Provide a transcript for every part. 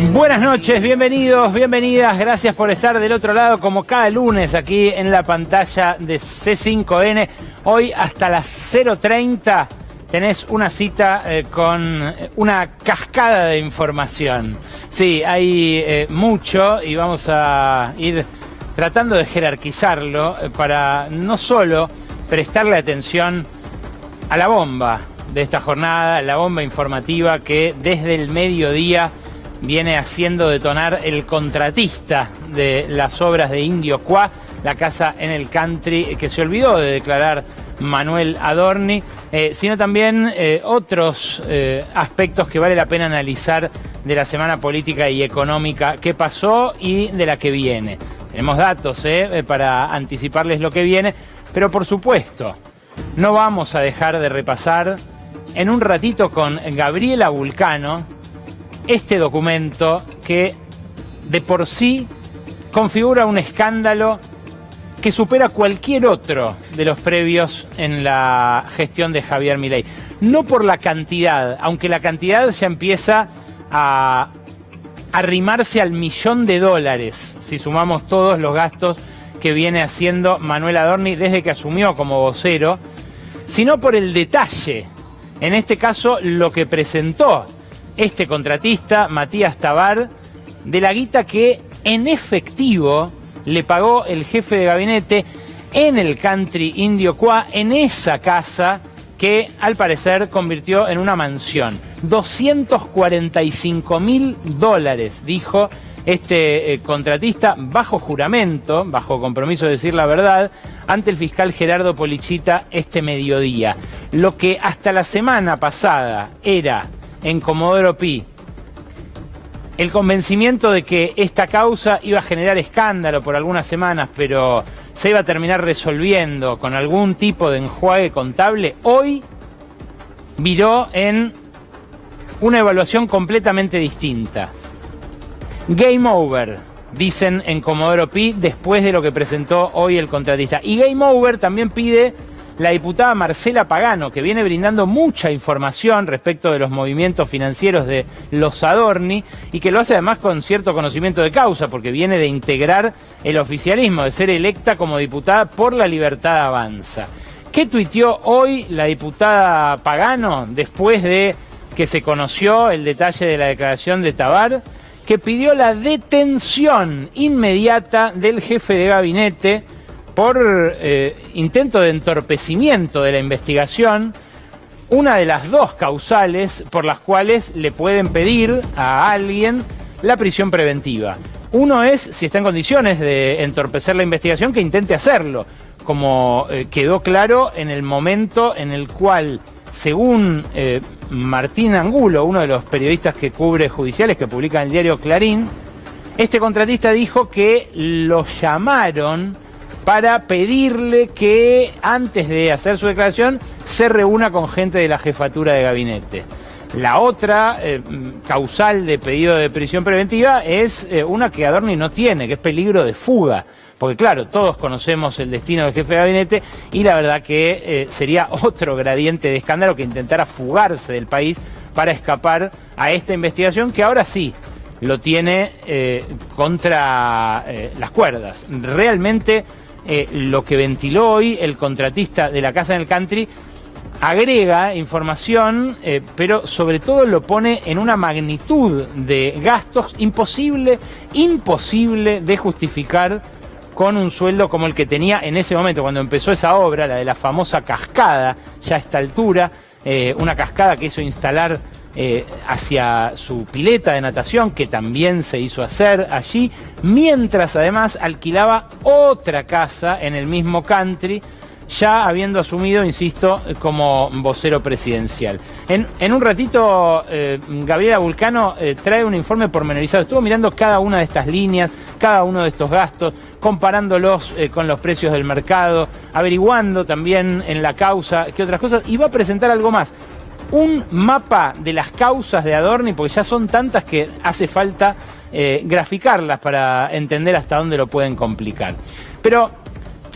Buenas noches, bienvenidos, bienvenidas, gracias por estar del otro lado como cada lunes aquí en la pantalla de C5N. Hoy hasta las 0:30 tenés una cita con una cascada de información. Sí, hay mucho y vamos a ir tratando de jerarquizarlo para no solo prestarle atención a la bomba de esta jornada, la bomba informativa que desde el mediodía viene haciendo detonar el contratista de las obras de Indio Qua, la casa en el country que se olvidó de declarar Manuel Adorni, sino también otros aspectos que vale la pena analizar de la semana política y económica que pasó y de la que viene. Tenemos datos para anticiparles lo que viene, pero por supuesto no vamos a dejar de repasar en un ratito con Gabriela Vulcano este documento que de por sí configura un escándalo que supera cualquier otro de los previos en la gestión de Javier Milei. No por la cantidad, aunque la cantidad ya empieza a arrimarse al $1.000.000 si sumamos todos los gastos que viene haciendo Manuel Adorni desde que asumió como vocero, sino por el detalle, en este caso lo que presentó este contratista, Matías Tabar, de la guita que en efectivo le pagó el jefe de gabinete en el country Indio Qua, en esa casa que al parecer convirtió en una mansión. $245.000, dijo este contratista, bajo juramento, bajo compromiso de decir la verdad, ante el fiscal Gerardo Polichita este mediodía. Lo que hasta la semana pasada era en Comodoro Pi el convencimiento de que esta causa iba a generar escándalo por algunas semanas, pero se iba a terminar resolviendo con algún tipo de enjuague contable, hoy viró en una evaluación completamente distinta. Game over, dicen en Comodoro Pi, después de lo que presentó hoy el contratista. Y game over también pide la diputada Marcela Pagano, que viene brindando mucha información respecto de los movimientos financieros de los Adorni y que lo hace además con cierto conocimiento de causa, porque viene de integrar el oficialismo, de ser electa como diputada por La Libertad Avanza. ¿Qué tuiteó hoy la diputada Pagano después de que se conoció el detalle de la declaración de Tabar? Que pidió la detención inmediata del jefe de gabinete por intento de entorpecimiento de la investigación, una de las dos causales por las cuales le pueden pedir a alguien la prisión preventiva. Uno es si está en condiciones de entorpecer la investigación, que intente hacerlo, como quedó claro en el momento en el cual, según Martín Angulo, uno de los periodistas que cubre judiciales que publica en el diario Clarín, este contratista dijo que lo llamaron para pedirle que antes de hacer su declaración se reúna con gente de la jefatura de gabinete. La otra causal de pedido de prisión preventiva es una que Adorni no tiene, que es peligro de fuga. Porque claro, todos conocemos el destino del jefe de gabinete y la verdad que sería otro gradiente de escándalo que intentara fugarse del país para escapar a esta investigación que ahora sí lo tiene contra las cuerdas. Realmente lo que ventiló hoy el contratista de la casa en el country agrega información, pero sobre todo lo pone en una magnitud de gastos imposible de justificar con un sueldo como el que tenía en ese momento, cuando empezó esa obra, la de la famosa cascada, ya a esta altura, una cascada que hizo instalar hacia su pileta de natación, que también se hizo hacer allí, mientras además alquilaba otra casa en el mismo country, ya habiendo asumido, insisto, como vocero presidencial. En un ratito, Gabriela Vulcano trae un informe pormenorizado. Estuvo mirando cada una de estas líneas, cada uno de estos gastos, comparándolos con los precios del mercado, averiguando también en la causa qué otras cosas, y va a presentar algo más. Un mapa de las causas de Adorni, porque ya son tantas que hace falta graficarlas para entender hasta dónde lo pueden complicar. Pero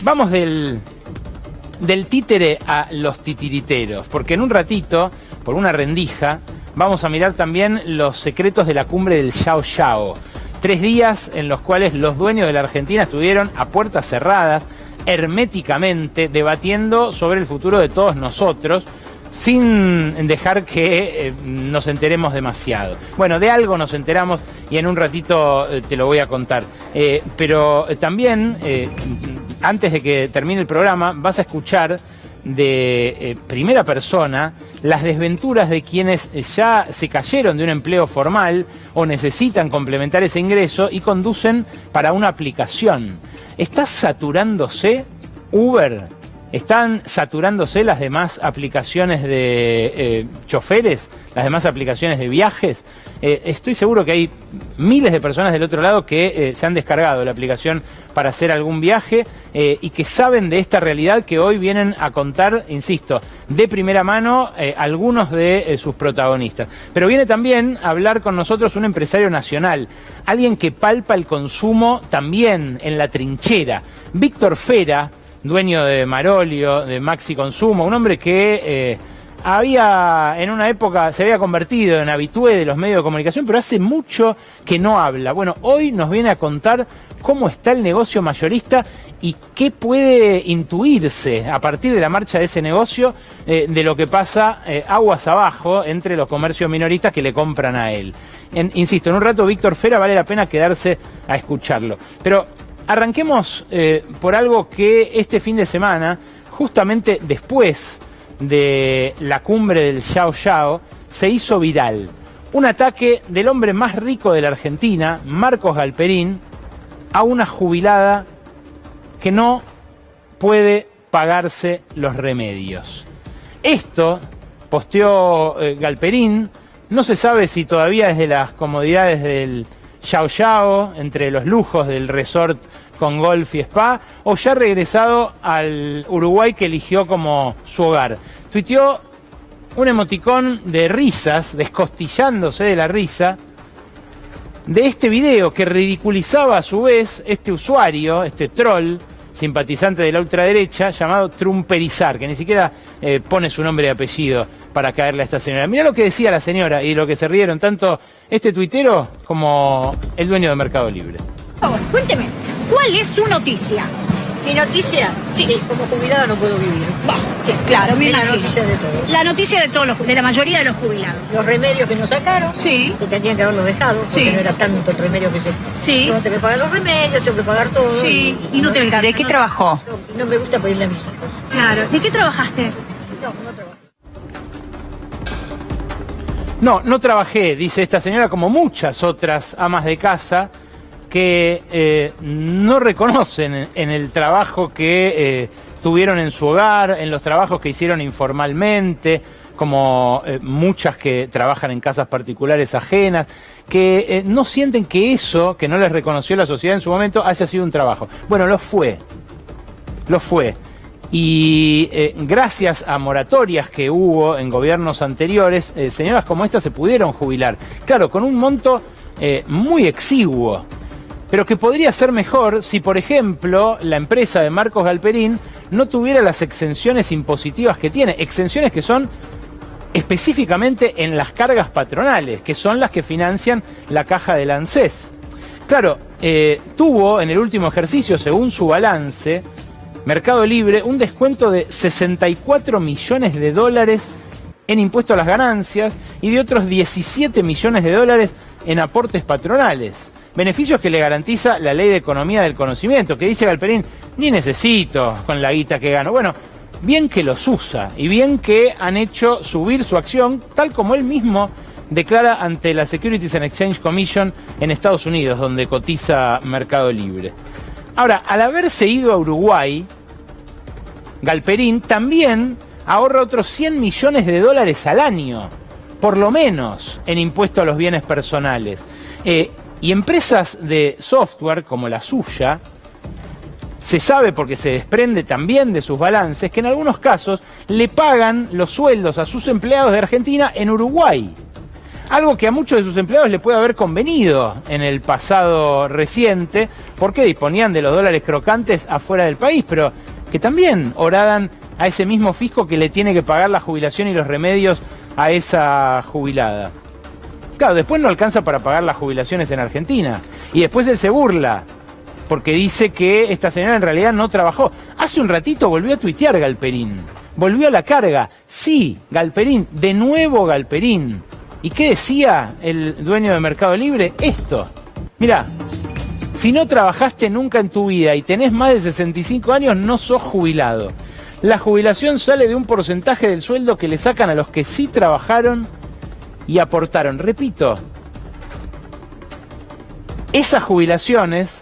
vamos del títere a los titiriteros, porque en un ratito, por una rendija, vamos a mirar también los secretos de la cumbre del Xiao Xiao. 3 días en los cuales los dueños de la Argentina estuvieron a puertas cerradas, herméticamente, debatiendo sobre el futuro de todos nosotros, sin dejar que nos enteremos demasiado. Bueno, de algo nos enteramos y en un ratito te lo voy a contar. Pero también, antes de que termine el programa, vas a escuchar de primera persona las desventuras de quienes ya se cayeron de un empleo formal o necesitan complementar ese ingreso y conducen para una aplicación. ¿Está saturándose Uber? ¿Están saturándose las demás aplicaciones de choferes? ¿Las demás aplicaciones de viajes? Estoy seguro que hay miles de personas del otro lado que se han descargado la aplicación para hacer algún viaje y que saben de esta realidad que hoy vienen a contar, insisto, de primera mano algunos de sus protagonistas. Pero viene también a hablar con nosotros un empresario nacional, alguien que palpa el consumo también en la trinchera. Víctor Fera, dueño de Marolio, de Maxi Consumo, un hombre que en una época se había convertido en habitué de los medios de comunicación, pero hace mucho que no habla. Bueno, hoy nos viene a contar cómo está el negocio mayorista y qué puede intuirse a partir de la marcha de ese negocio de lo que pasa aguas abajo entre los comercios minoristas que le compran a él. Insisto, en un rato Víctor Fera vale la pena quedarse a escucharlo. Pero arranquemos por algo que este fin de semana, justamente después de la cumbre del Xiao Xiao, se hizo viral. Un ataque del hombre más rico de la Argentina, Marcos Galperín, a una jubilada que no puede pagarse los remedios. Esto posteó Galperín, no se sabe si todavía desde las comodidades del Xiao Xiao, entre los lujos del resort con golf y spa, o ya regresado al Uruguay que eligió como su hogar. Tuiteó un emoticón de risas, descostillándose de la risa, de este video que ridiculizaba a su vez este usuario, este troll, simpatizante de la ultraderecha, llamado Trumperizar, que ni siquiera pone su nombre y apellido para caerle a esta señora. Mirá lo que decía la señora y de lo que se rieron tanto este tuitero como el dueño de Mercado Libre. Cuénteme, ¿cuál es su noticia? Mi noticia, sí, como jubilada no puedo vivir. Bah, sí, claro, me Es la imagino. noticia de todos. La noticia de la mayoría de los jubilados. Los remedios que nos sacaron, Sí. que tendrían que haberlos dejado, porque Sí. no era tanto el remedio que se... Sí. Yo tengo que pagar los remedios, tengo que pagar todo. Sí, y no te alcanza. ¿De qué trabajó? No me gusta pedirle a mis hijos. Claro. ¿De qué trabajaste? No trabajo. No trabajé, dice esta señora, como muchas otras amas de casa que no reconocen en el trabajo que tuvieron en su hogar, en los trabajos que hicieron informalmente, como muchas que trabajan en casas particulares ajenas, que no sienten que eso, que no les reconoció la sociedad en su momento, haya sido un trabajo. Bueno, lo fue. Y gracias a moratorias que hubo en gobiernos anteriores, señoras como esta se pudieron jubilar. Claro, con un monto muy exiguo, pero que podría ser mejor si, por ejemplo, la empresa de Marcos Galperín no tuviera las exenciones impositivas que tiene. Exenciones que son específicamente en las cargas patronales, que son las que financian la caja del ANSES. Claro, tuvo en el último ejercicio, según su balance, Mercado Libre, un descuento de 64 millones de dólares en impuesto a las ganancias y de otros 17 millones de dólares en aportes patronales. Beneficios que le garantiza la Ley de Economía del Conocimiento, que dice Galperín, ni necesito con la guita que gano. Bueno, bien que los usa y bien que han hecho subir su acción, tal como él mismo declara ante la Securities and Exchange Commission en Estados Unidos, donde cotiza Mercado Libre. Ahora, al haberse ido a Uruguay, Galperín también ahorra otros 100 millones de dólares al año, por lo menos, en impuesto a los bienes personales. Y empresas de software como la suya, se sabe porque se desprende también de sus balances, que en algunos casos le pagan los sueldos a sus empleados de Argentina en Uruguay. Algo que a muchos de sus empleados le puede haber convenido en el pasado reciente, porque disponían de los dólares crocantes afuera del país, pero que también horadan a ese mismo fisco que le tiene que pagar la jubilación y los remedios a esa jubilada. Claro, después no alcanza para pagar las jubilaciones en Argentina. Y después él se burla, porque dice que esta señora en realidad no trabajó. Hace un ratito volvió a tuitear Galperín. Volvió a la carga. Sí, Galperín, de nuevo Galperín. ¿Y qué decía el dueño de Mercado Libre? Esto. Mirá, si no trabajaste nunca en tu vida y tenés más de 65 años, no sos jubilado. La jubilación sale de un porcentaje del sueldo que le sacan a los que sí trabajaron y aportaron. Repito, esas jubilaciones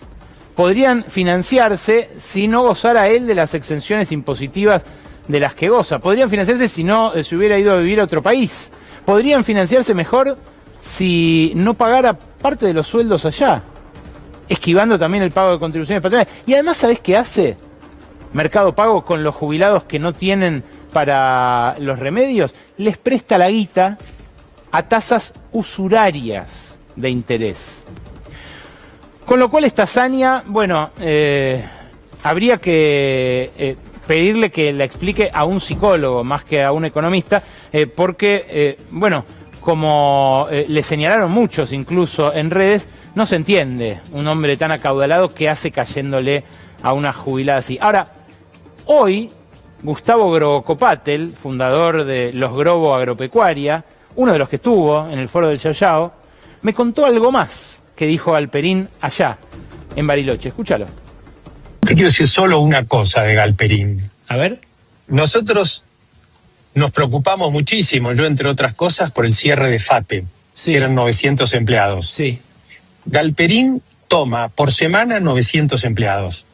podrían financiarse si no gozara él de las exenciones impositivas de las que goza. Podrían financiarse si no se hubiera ido a vivir a otro país. Podrían financiarse mejor si no pagara parte de los sueldos allá, esquivando también el pago de contribuciones patronales. Y además, ¿sabés qué hace Mercado Pago con los jubilados que no tienen para los remedios? Les presta la guita a tasas usurarias de interés. Con lo cual esta hazaña, bueno, habría que pedirle que la explique a un psicólogo más que a un economista, porque, bueno, como le señalaron muchos incluso en redes, no se entiende un hombre tan acaudalado que hace cayéndole a una jubilada así. Ahora, hoy, Gustavo Grobocopatel, fundador de Los Grobo Agropecuaria, uno de los que estuvo en el foro del Yao Yao, me contó algo más que dijo Galperín allá, en Bariloche. Escúchalo. Te quiero decir solo una cosa de Galperín. A ver. Nosotros nos preocupamos muchísimo, yo entre otras cosas, por el cierre de FATE. Sí. Que eran 900 empleados. Sí. Galperín toma por semana 900 empleados.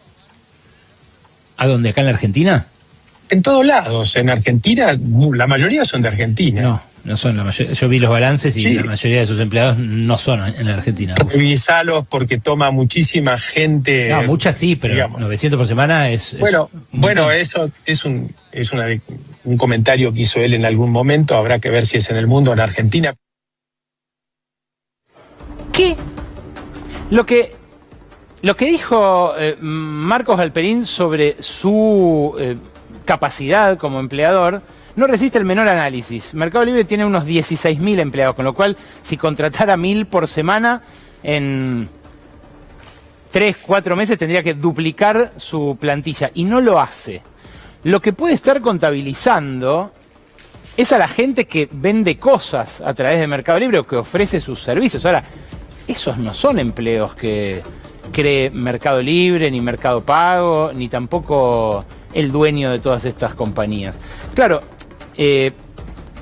¿A dónde? ¿Acá en la Argentina? En todos lados. En Argentina, la mayoría son de Argentina. No, no son la mayoría. Yo vi los balances y sí, la mayoría de sus empleados no son en la Argentina. Revisalos porque toma muchísima gente. No, muchas sí, pero digamos, 900 por semana es bueno, eso es un comentario que hizo él en algún momento. Habrá que ver si es en el mundo o en Argentina. ¿Qué? Lo que dijo Marcos Galperín sobre su capacidad como empleador no resiste el menor análisis. Mercado Libre tiene unos 16.000 empleados, con lo cual si contratara 1.000 por semana, en 3-4 meses tendría que duplicar su plantilla, y no lo hace. Lo que puede estar contabilizando es a la gente que vende cosas a través de Mercado Libre o que ofrece sus servicios. Ahora, esos no son empleos que cree Mercado Libre, ni Mercado Pago, ni tampoco el dueño de todas estas compañías. Claro,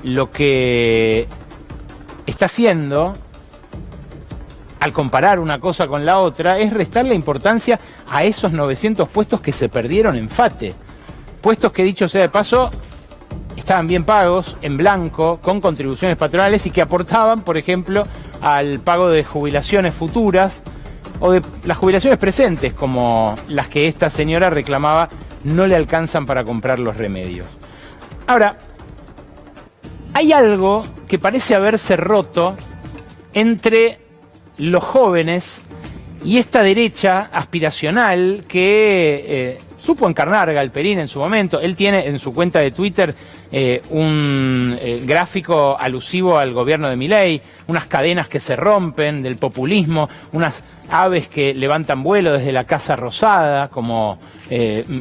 lo que está haciendo, al comparar una cosa con la otra, es restarle importancia a esos 900 puestos que se perdieron en FATE. Puestos que, dicho sea de paso, estaban bien pagos, en blanco, con contribuciones patronales y que aportaban, por ejemplo, al pago de jubilaciones futuras o de las jubilaciones presentes, como las que esta señora reclamaba no le alcanzan para comprar los remedios. Ahora, hay algo que parece haberse roto entre los jóvenes y esta derecha aspiracional que supo encarnar Galperín en su momento. Él tiene en su cuenta de Twitter un gráfico alusivo al gobierno de Milei, unas cadenas que se rompen del populismo, unas aves que levantan vuelo desde la Casa Rosada, como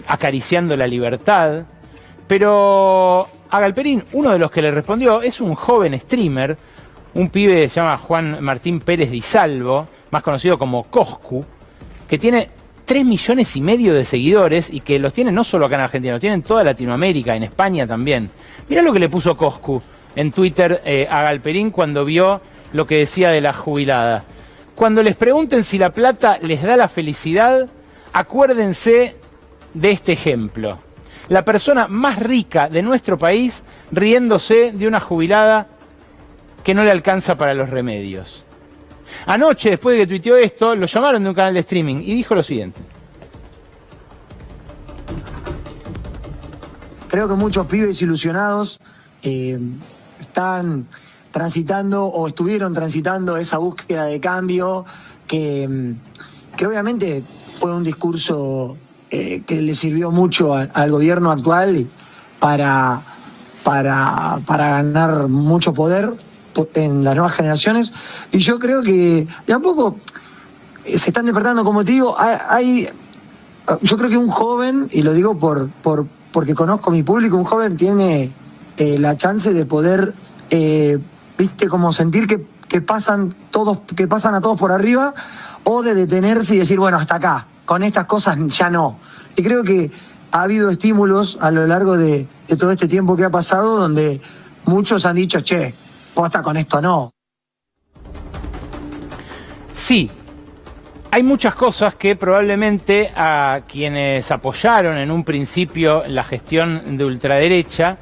acariciando la libertad. Pero a Galperín, uno de los que le respondió es un joven streamer, un pibe que se llama Juan Martín Pérez Di Salvo, más conocido como Coscu, que tiene 3,5 millones de seguidores y que los tiene no solo acá en Argentina, los tiene en toda Latinoamérica, en España también. Mirá lo que le puso Coscu en Twitter a Galperín cuando vio lo que decía de la jubilada. Cuando les pregunten si la plata les da la felicidad, acuérdense de este ejemplo. La persona más rica de nuestro país riéndose de una jubilada que no le alcanza para los remedios. Anoche, después de que tuiteó esto, lo llamaron de un canal de streaming y dijo lo siguiente. Creo que muchos pibes ilusionados están transitando o estuvieron transitando esa búsqueda de cambio que obviamente fue un discurso que le sirvió mucho al gobierno actual para para ganar mucho poder en las nuevas generaciones. Y yo creo que de a poco se están despertando, como te digo, yo creo que un joven, y lo digo porque conozco mi público, un joven tiene la chance de poder, viste, como sentir que pasan a todos por arriba, o de detenerse y decir, bueno, hasta acá, con estas cosas ya no. Y creo que ha habido estímulos a lo largo de todo este tiempo que ha pasado, donde muchos han dicho, che, posta, con esto no. Sí, hay muchas cosas que probablemente a quienes apoyaron en un principio la gestión de ultraderecha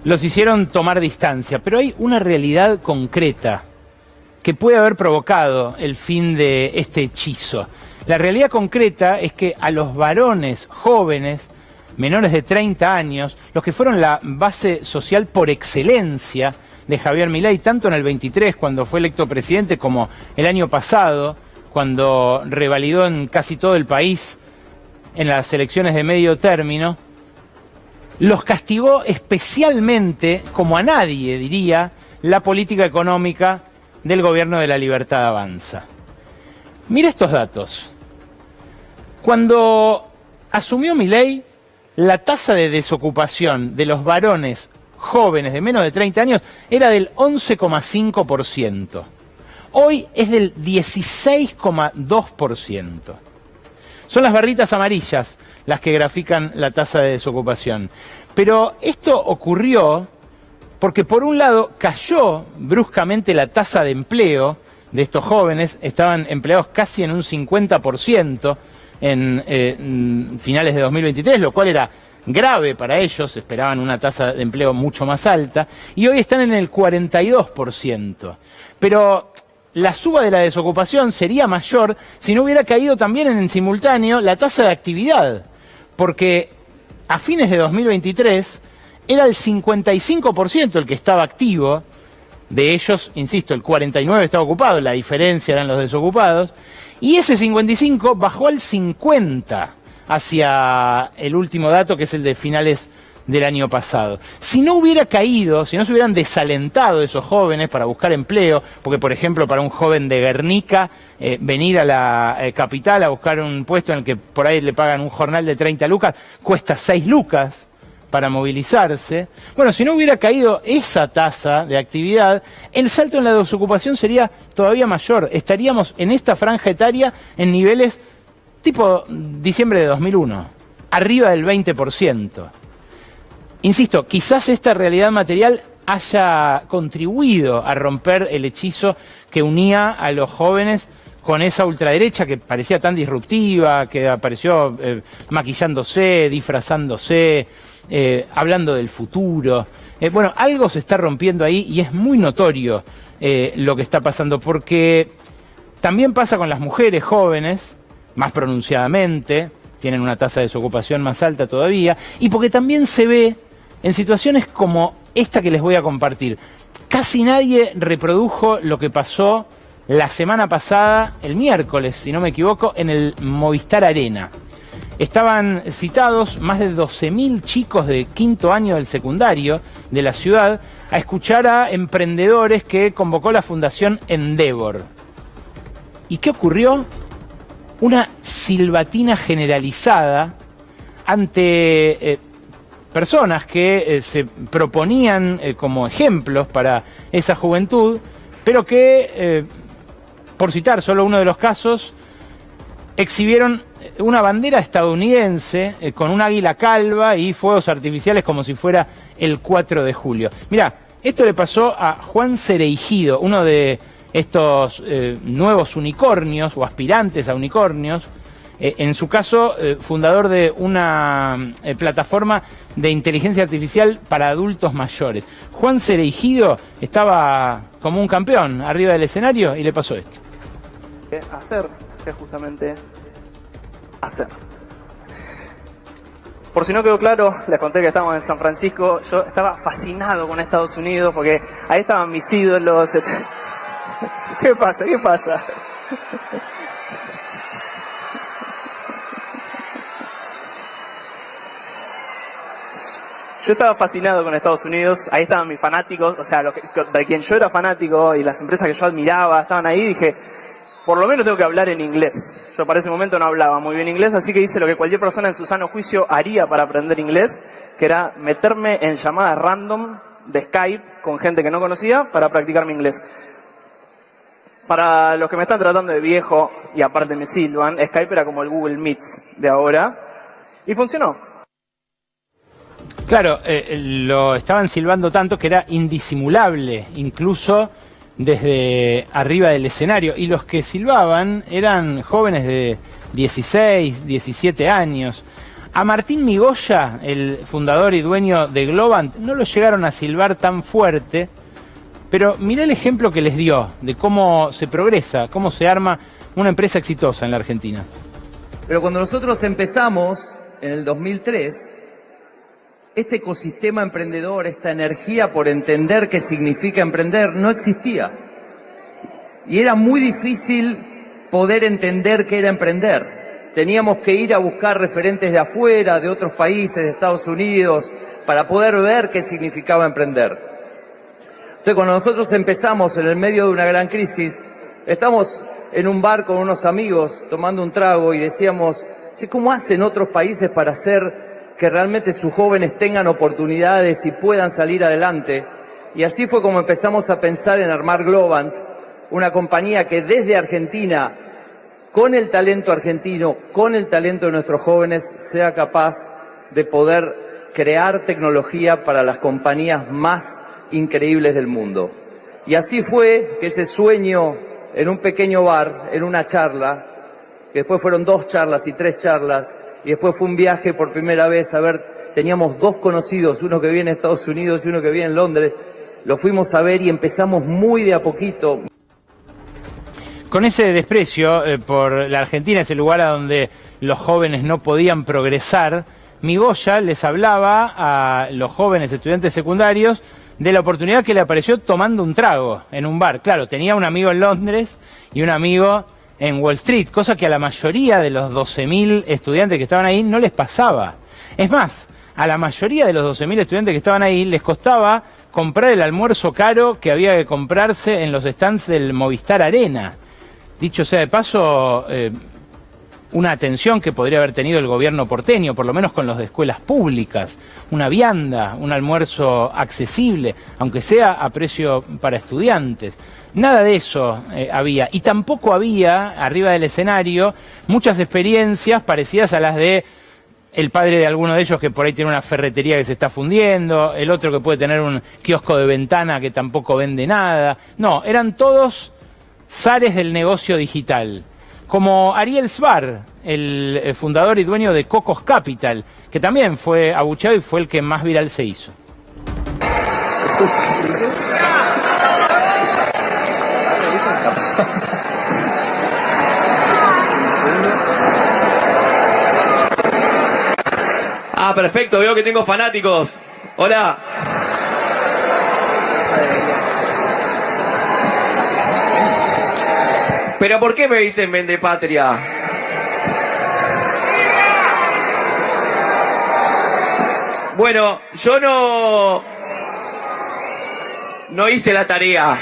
los hicieron tomar distancia, pero hay una realidad concreta que puede haber provocado el fin de este hechizo. La realidad concreta es que a los varones jóvenes, menores de 30 años, los que fueron la base social por excelencia de Javier Milei, tanto en el 23, cuando fue electo presidente, como el año pasado, cuando revalidó en casi todo el país en las elecciones de medio término, los castigó especialmente, como a nadie diría, la política económica del gobierno de la Libertad Avanza. Mira estos datos. Cuando asumió Milei, la tasa de desocupación de los varones jóvenes de menos de 30 años era del 11,5%. Hoy es del 16,2%. Son las barritas amarillas las que grafican la tasa de desocupación. Pero esto ocurrió porque, por un lado, cayó bruscamente la tasa de empleo de estos jóvenes. Estaban empleados casi en un 50% en finales de 2023, lo cual era grave para ellos, esperaban una tasa de empleo mucho más alta, y hoy están en el 42%. Pero la suba de la desocupación sería mayor si no hubiera caído también en simultáneo la tasa de actividad, porque a fines de 2023 era el 55% el que estaba activo. De ellos, insisto, el 49% estaba ocupado, la diferencia eran los desocupados, y ese 55% bajó al 50% hacia el último dato, que es el de finales del año pasado. Si no hubiera caído, si no se hubieran desalentado esos jóvenes para buscar empleo, porque por ejemplo para un joven de Guernica venir a la capital a buscar un puesto en el que por ahí le pagan un jornal de 30 lucas, cuesta 6 lucas para movilizarse. Bueno, si no hubiera caído esa tasa de actividad, el salto en la desocupación sería todavía mayor. Estaríamos en esta franja etaria en niveles tipo diciembre de 2001, arriba del 20%. Insisto, quizás esta realidad material haya contribuido a romper el hechizo que unía a los jóvenes con esa ultraderecha que parecía tan disruptiva, que apareció maquillándose, disfrazándose, hablando del futuro. Bueno, algo se está rompiendo ahí y es muy notorio lo que está pasando, porque también pasa con las mujeres jóvenes, más pronunciadamente, tienen una tasa de desocupación más alta todavía, y porque también se ve en situaciones como esta que les voy a compartir. Casi nadie reprodujo lo que pasó la semana pasada, el miércoles, si no me equivoco, en el Movistar Arena. Estaban citados más de 12.000 chicos de quinto año del secundario de la ciudad a escuchar a emprendedores que convocó la Fundación Endeavor. ¿Y qué ocurrió? Una silbatina generalizada ante personas que se proponían como ejemplos para esa juventud, pero que, por citar solo uno de los casos, exhibieron una bandera estadounidense con un águila calva y fuegos artificiales como si fuera el 4 de julio. Mirá, esto le pasó a Juan Cereijido, uno de estos nuevos unicornios o aspirantes a unicornios, en su caso fundador de una plataforma de inteligencia artificial para adultos mayores. Juan Cereijido estaba como un campeón arriba del escenario y le pasó esto. Hacer, que es justamente hacer. Por si no quedó claro, les conté que estábamos en San Francisco. Yo estaba fascinado con Estados Unidos porque ahí estaban mis ídolos. ¿Qué pasa? ¿Qué pasa? Yo estaba fascinado con Estados Unidos, ahí estaban mis fanáticos, o sea, de quien yo era fanático y las empresas que yo admiraba estaban ahí, dije, por lo menos tengo que hablar en inglés. Yo para ese momento no hablaba muy bien inglés, así que hice lo que cualquier persona en su sano juicio haría para aprender inglés, que era meterme en llamadas random de Skype con gente que no conocía para practicar mi inglés. Para los que me están tratando de viejo, y aparte me silban, Skype era como el Google Meets de ahora, y funcionó. Claro, lo estaban silbando tanto que era indisimulable, incluso desde arriba del escenario. Y los que silbaban eran jóvenes de 16, 17 años. A Martín Migoya, el fundador y dueño de Globant, no lo llegaron a silbar tan fuerte, pero mirá el ejemplo que les dio de cómo se progresa, cómo se arma una empresa exitosa en la Argentina. Pero cuando nosotros empezamos, en el 2003, este ecosistema emprendedor, esta energía por entender qué significa emprender, no existía. Y era muy difícil poder entender qué era emprender. Teníamos que ir a buscar referentes de afuera, de otros países, de Estados Unidos, para poder ver qué significaba emprender. Entonces, cuando nosotros empezamos en el medio de una gran crisis, estamos en un bar con unos amigos tomando un trago y decíamos, che, ¿cómo hacen otros países para hacer que realmente sus jóvenes tengan oportunidades y puedan salir adelante? Y así fue como empezamos a pensar en armar Globant, una compañía que desde Argentina, con el talento argentino, con el talento de nuestros jóvenes, sea capaz de poder crear tecnología para las compañías más increíbles del mundo. Y así fue que ese sueño en un pequeño bar, en una charla, que después fueron 2 charlas y 3 charlas, y después fue un viaje por primera vez a ver, teníamos 2 conocidos, uno que vive en Estados Unidos y uno que vive en Londres, lo fuimos a ver y empezamos muy de a poquito. Con ese desprecio por la Argentina, ese lugar a donde los jóvenes no podían progresar, Migoya les hablaba a los jóvenes estudiantes secundarios de la oportunidad que le apareció tomando un trago en un bar. Claro, tenía un amigo en Londres y un amigo en Wall Street, cosa que a la mayoría de los 12.000 estudiantes que estaban ahí no les pasaba. Es más, a la mayoría de los 12.000 estudiantes que estaban ahí les costaba comprar el almuerzo caro que había que comprarse en los stands del Movistar Arena. Dicho sea de paso, una atención que podría haber tenido el gobierno porteño, por lo menos con los de escuelas públicas, una vianda, un almuerzo accesible, aunque sea a precio para estudiantes. Nada de eso había, y tampoco había, arriba del escenario, muchas experiencias parecidas a las de el padre de alguno de ellos que por ahí tiene una ferretería que se está fundiendo, el otro que puede tener un kiosco de ventana que tampoco vende nada. No, eran todos zares del negocio digital. Como Ariel Sbar, el fundador y dueño de Cocos Capital, que también fue abucheado y fue el que más viral se hizo. Ah, perfecto, veo que tengo fanáticos. Hola. ¿Pero por qué me dicen vendepatria? Bueno, yo no hice la tarea.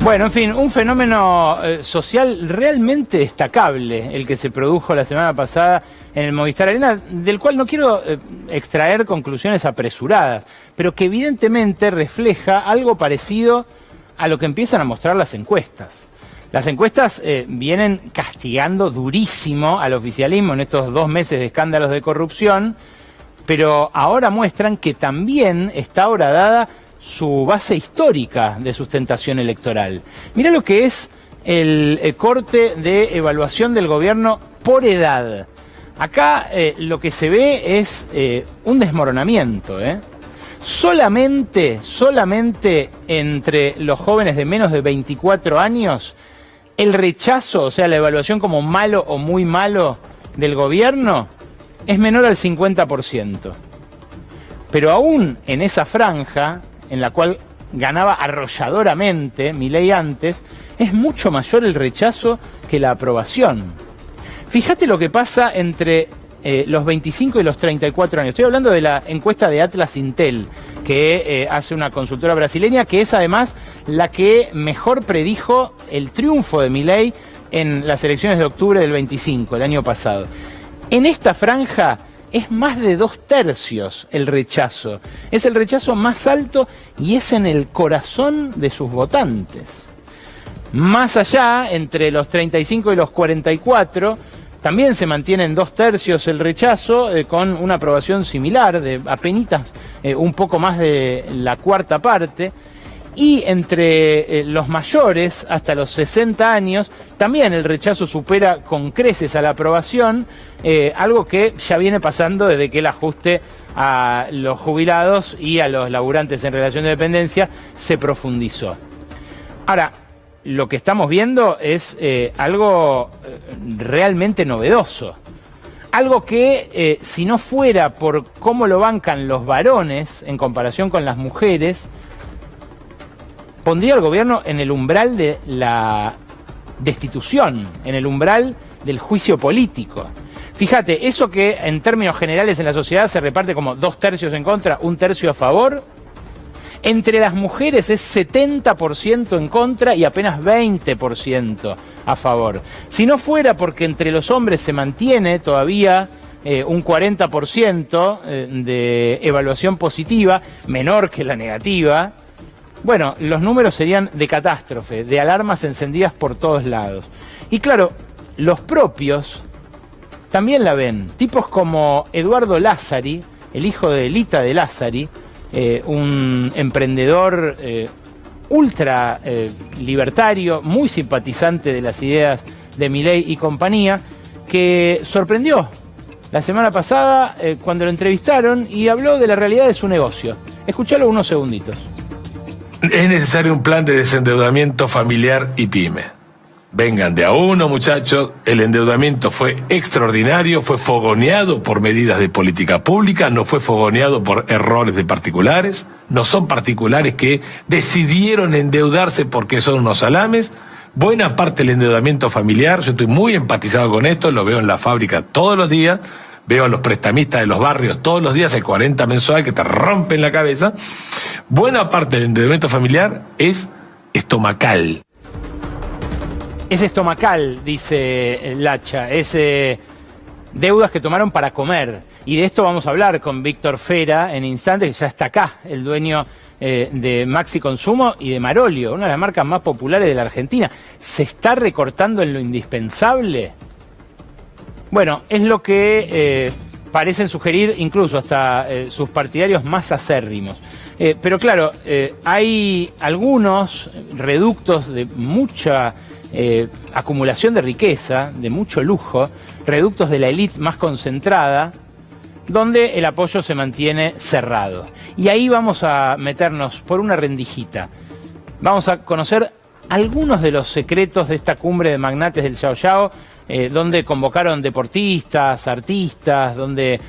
Bueno, en fin, un fenómeno social realmente destacable el que se produjo la semana pasada en el Movistar Arena, del cual no quiero extraer conclusiones apresuradas, pero que evidentemente refleja algo parecido a lo que empiezan a mostrar las encuestas. Las encuestas vienen castigando durísimo al oficialismo en estos 2 meses de escándalos de corrupción, pero ahora muestran que también está horadada su base histórica de sustentación electoral. Mirá lo que es el corte de evaluación del gobierno por edad. Acá lo que se ve es un desmoronamiento. Solamente entre los jóvenes de menos de 24 años, el rechazo, o sea, la evaluación como malo o muy malo del gobierno, es menor al 50%. Pero aún en esa franja, en la cual ganaba arrolladoramente Milei antes, es mucho mayor el rechazo que la aprobación. Fíjate lo que pasa entre los 25 y los 34 años. Estoy hablando de la encuesta de Atlas Intel, que hace una consultora brasileña, que es además la que mejor predijo el triunfo de Milei en las elecciones de octubre del 25, el año pasado. En esta franja es más de 2/3 el rechazo. Es el rechazo más alto y es en el corazón de sus votantes. Más allá, entre los 35 y los 44, también se mantiene en 2/3 el rechazo, con una aprobación similar, de apenitas un poco más de la cuarta parte. Y entre los mayores, hasta los 60 años, también el rechazo supera con creces a la aprobación, algo que ya viene pasando desde que el ajuste a los jubilados y a los laburantes en relación de dependencia se profundizó. Ahora, lo que estamos viendo es algo realmente novedoso. Algo que, si no fuera por cómo lo bancan los varones en comparación con las mujeres, pondría al gobierno en el umbral de la destitución, en el umbral del juicio político. Fíjate, eso que en términos generales en la sociedad se reparte como 2/3 en contra, 1/3 a favor, entre las mujeres es 70% en contra y apenas 20% a favor. Si no fuera porque entre los hombres se mantiene todavía un 40% de evaluación positiva, menor que la negativa, bueno, los números serían de catástrofe, de alarmas encendidas por todos lados. Y claro, los propios también la ven. Tipos como Eduardo Lázari, el hijo de Lita de Lázari, un emprendedor ultra libertario, muy simpatizante de las ideas de Milei y compañía, que sorprendió la semana pasada cuando lo entrevistaron y habló de la realidad de su negocio. Escuchalo unos segunditos. Es necesario un plan de desendeudamiento familiar y pyme. Vengan de a uno, muchachos. El endeudamiento fue extraordinario, fue fogoneado por medidas de política pública, no fue fogoneado por errores de particulares. No son particulares que decidieron endeudarse porque son unos salames. Buena parte del endeudamiento familiar, yo estoy muy empatizado con esto, lo veo en la fábrica todos los días. Veo a los prestamistas de los barrios todos los días, el 40 mensual que te rompen la cabeza. Buena parte del endeudamiento familiar es estomacal. Es estomacal, dice Lacha, es deudas que tomaron para comer. Y de esto vamos a hablar con Víctor Fera en instantes, que ya está acá, el dueño de Maxi Consumo y de Marolio, una de las marcas más populares de la Argentina. ¿Se está recortando en lo indispensable? Bueno, es lo que parecen sugerir incluso hasta sus partidarios más acérrimos. Pero claro, hay algunos reductos de mucha acumulación de riqueza, de mucho lujo, reductos de la élite más concentrada, donde el apoyo se mantiene cerrado. Y ahí vamos a meternos por una rendijita. Vamos a conocer algunos de los secretos de esta cumbre de magnates del Yao Yao, donde convocaron deportistas, artistas, donde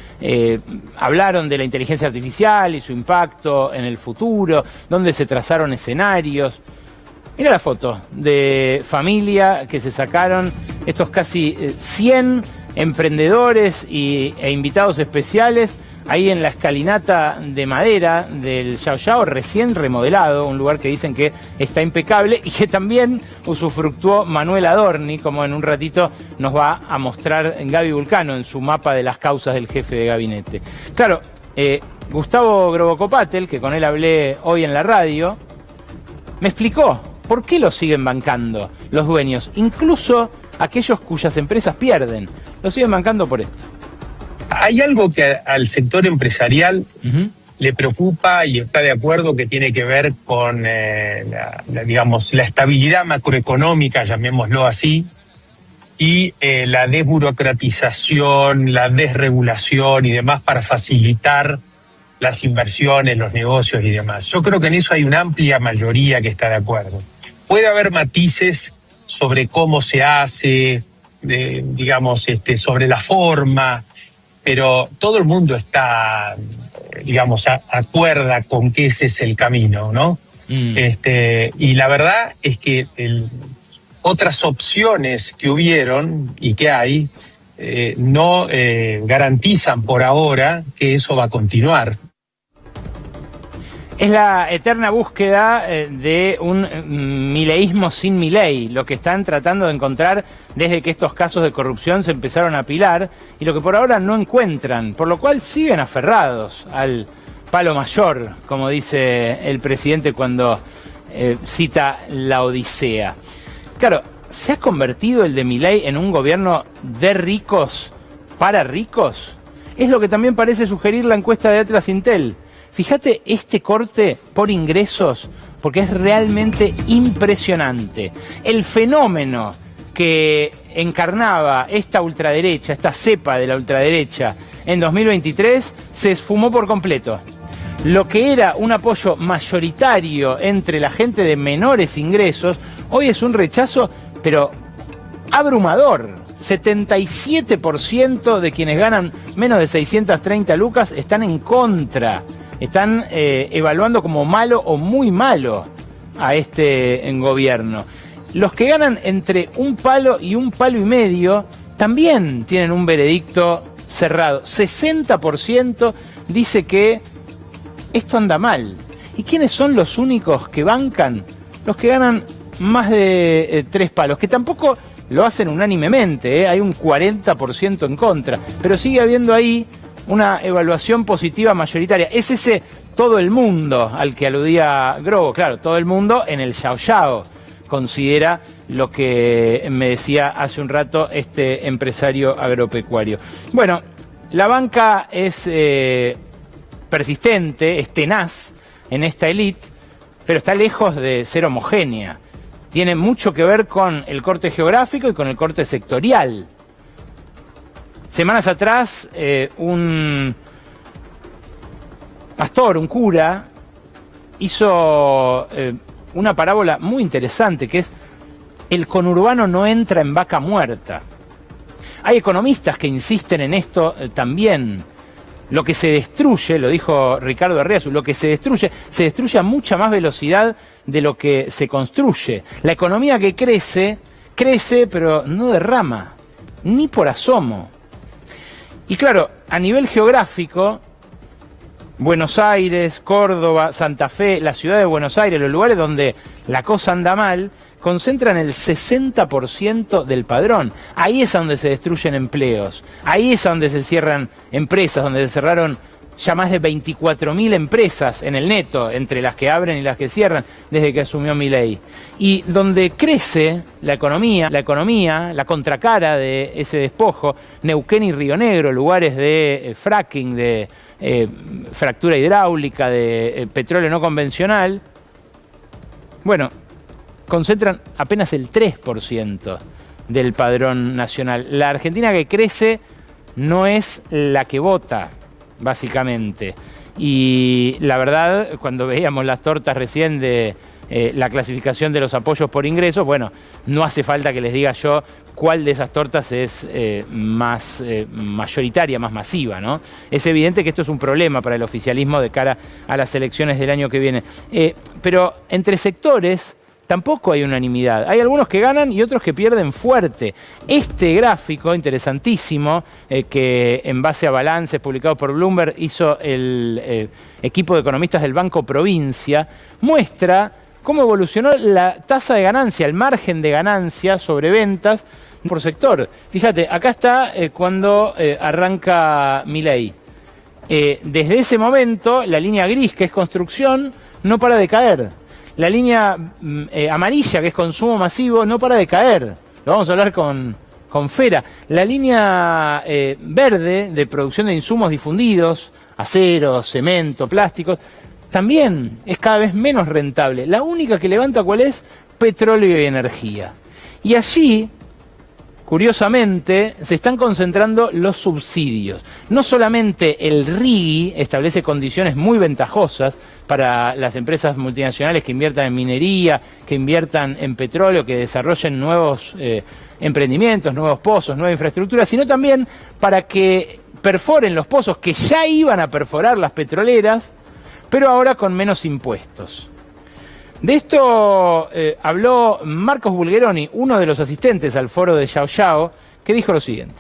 hablaron de la inteligencia artificial y su impacto en el futuro, donde se trazaron escenarios. Mira la foto de familia que se sacaron estos casi 100 emprendedores e invitados especiales ahí en la escalinata de madera del Yao Yao, recién remodelado, un lugar que dicen que está impecable y que también usufructuó Manuel Adorni, como en un ratito nos va a mostrar Gaby Vulcano en su mapa de las causas del jefe de gabinete. Claro, Gustavo Grobocopatel, que con él hablé hoy en la radio, me explicó por qué lo siguen bancando los dueños, incluso aquellos cuyas empresas pierden. Lo siguen bancando por esto. Hay algo que al sector empresarial le preocupa y está de acuerdo, que tiene que ver con la estabilidad macroeconómica, llamémoslo así, y la desburocratización, la desregulación y demás para facilitar las inversiones, los negocios y demás. Yo creo que en eso hay una amplia mayoría que está de acuerdo. Puede haber matices sobre cómo se hace, sobre la forma, pero todo el mundo está, acuerda con que ese es el camino, ¿no? Y la verdad es que otras opciones que hubieron y que hay no garantizan por ahora que eso va a continuar. Es la eterna búsqueda de un mileísmo sin Milei, lo que están tratando de encontrar desde que estos casos de corrupción se empezaron a apilar y lo que por ahora no encuentran, por lo cual siguen aferrados al palo mayor, como dice el presidente cuando cita la Odisea. Claro, ¿se ha convertido el de Milei en un gobierno de ricos para ricos? Es lo que también parece sugerir la encuesta de Atlas Intel. Fíjate este corte por ingresos, porque es realmente impresionante. El fenómeno que encarnaba esta ultraderecha, esta cepa de la ultraderecha en 2023, se esfumó por completo. Lo que era un apoyo mayoritario entre la gente de menores ingresos, hoy es un rechazo, pero abrumador. 77% de quienes ganan menos de 630 lucas están en contra. Están evaluando como malo o muy malo a este gobierno. Los que ganan entre un palo y medio también tienen un veredicto cerrado. 60% dice que esto anda mal. ¿Y quiénes son los únicos que bancan? Los que ganan más de 3 palos, que tampoco lo hacen unánimemente, hay un 40% en contra, pero sigue habiendo ahí una evaluación positiva mayoritaria. Es ese todo el mundo al que aludía Grobo. Claro, todo el mundo en el Yao Yao considera lo que me decía hace un rato este empresario agropecuario. Bueno, la banca es persistente, es tenaz en esta élite, pero está lejos de ser homogénea. Tiene mucho que ver con el corte geográfico y con el corte sectorial. Semanas atrás, un pastor, un cura, hizo una parábola muy interesante, que es: el conurbano no entra en vaca muerta. Hay economistas que insisten en esto también. Lo que se destruye, lo dijo Ricardo Arriazu, lo que se destruye a mucha más velocidad de lo que se construye. La economía que crece, pero no derrama, ni por asomo. Y claro, a nivel geográfico, Buenos Aires, Córdoba, Santa Fe, la ciudad de Buenos Aires, los lugares donde la cosa anda mal, concentran el 60% del padrón. Ahí es donde se destruyen empleos, ahí es donde se cierran empresas, donde se cerraron ya más de 24.000 empresas en el neto, entre las que abren y las que cierran, desde que asumió Milei. Y donde crece la economía, la contracara de ese despojo, Neuquén y Río Negro, lugares de fracking, de fractura hidráulica, de petróleo no convencional, bueno, concentran apenas el 3% del padrón nacional. La Argentina que crece no es la que vota, básicamente. Y la verdad, cuando veíamos las tortas recién de la clasificación de los apoyos por ingresos, bueno, no hace falta que les diga yo cuál de esas tortas es más mayoritaria, más masiva, ¿no? Es evidente que esto es un problema para el oficialismo de cara a las elecciones del año que viene. Pero entre sectores tampoco hay unanimidad. Hay algunos que ganan y otros que pierden fuerte. Este gráfico interesantísimo, que en base a balances publicados por Bloomberg hizo el equipo de economistas del Banco Provincia, muestra cómo evolucionó la tasa de ganancia, el margen de ganancia sobre ventas por sector. Fíjate, acá está cuando arranca Milei. Desde ese momento, la línea gris, que es construcción, no para de caer. La línea amarilla, que es consumo masivo, no para de caer. Lo vamos a hablar con Fera. La línea verde, de producción de insumos difundidos, acero, cemento, plásticos, también es cada vez menos rentable. La única que levanta, ¿cuál es? Petróleo y energía. Y allí, curiosamente, se están concentrando los subsidios. No solamente el RIGI establece condiciones muy ventajosas para las empresas multinacionales que inviertan en minería, que inviertan en petróleo, que desarrollen nuevos emprendimientos, nuevos pozos, nueva infraestructura, sino también para que perforen los pozos que ya iban a perforar las petroleras, pero ahora con menos impuestos. De esto habló Marcos Bulgeroni, uno de los asistentes al foro de Xiao Xiao, que dijo lo siguiente.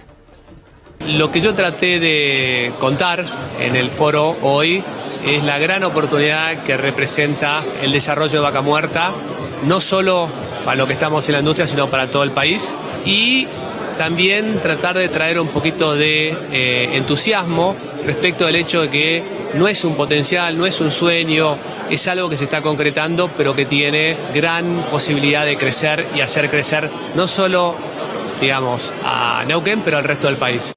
Lo que yo traté de contar en el foro hoy es la gran oportunidad que representa el desarrollo de Vaca Muerta, no solo para lo que estamos en la industria, sino para todo el país. Y también tratar de traer un poquito de entusiasmo respecto del hecho de que no es un potencial, no es un sueño, es algo que se está concretando, pero que tiene gran posibilidad de crecer y hacer crecer no solo, digamos, a Neuquén, pero al resto del país.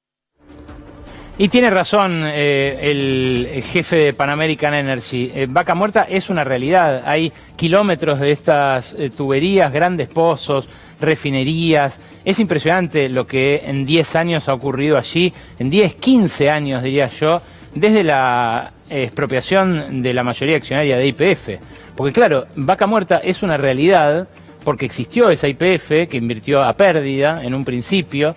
Y tiene razón el jefe de Pan American Energy. Vaca Muerta es una realidad. Hay kilómetros de estas tuberías, grandes pozos, refinerías. Es impresionante lo que en 10 años ha ocurrido allí, en 10, 15 años diría yo, desde la expropiación de la mayoría accionaria de YPF. Porque claro, Vaca Muerta es una realidad porque existió esa YPF que invirtió a pérdida en un principio,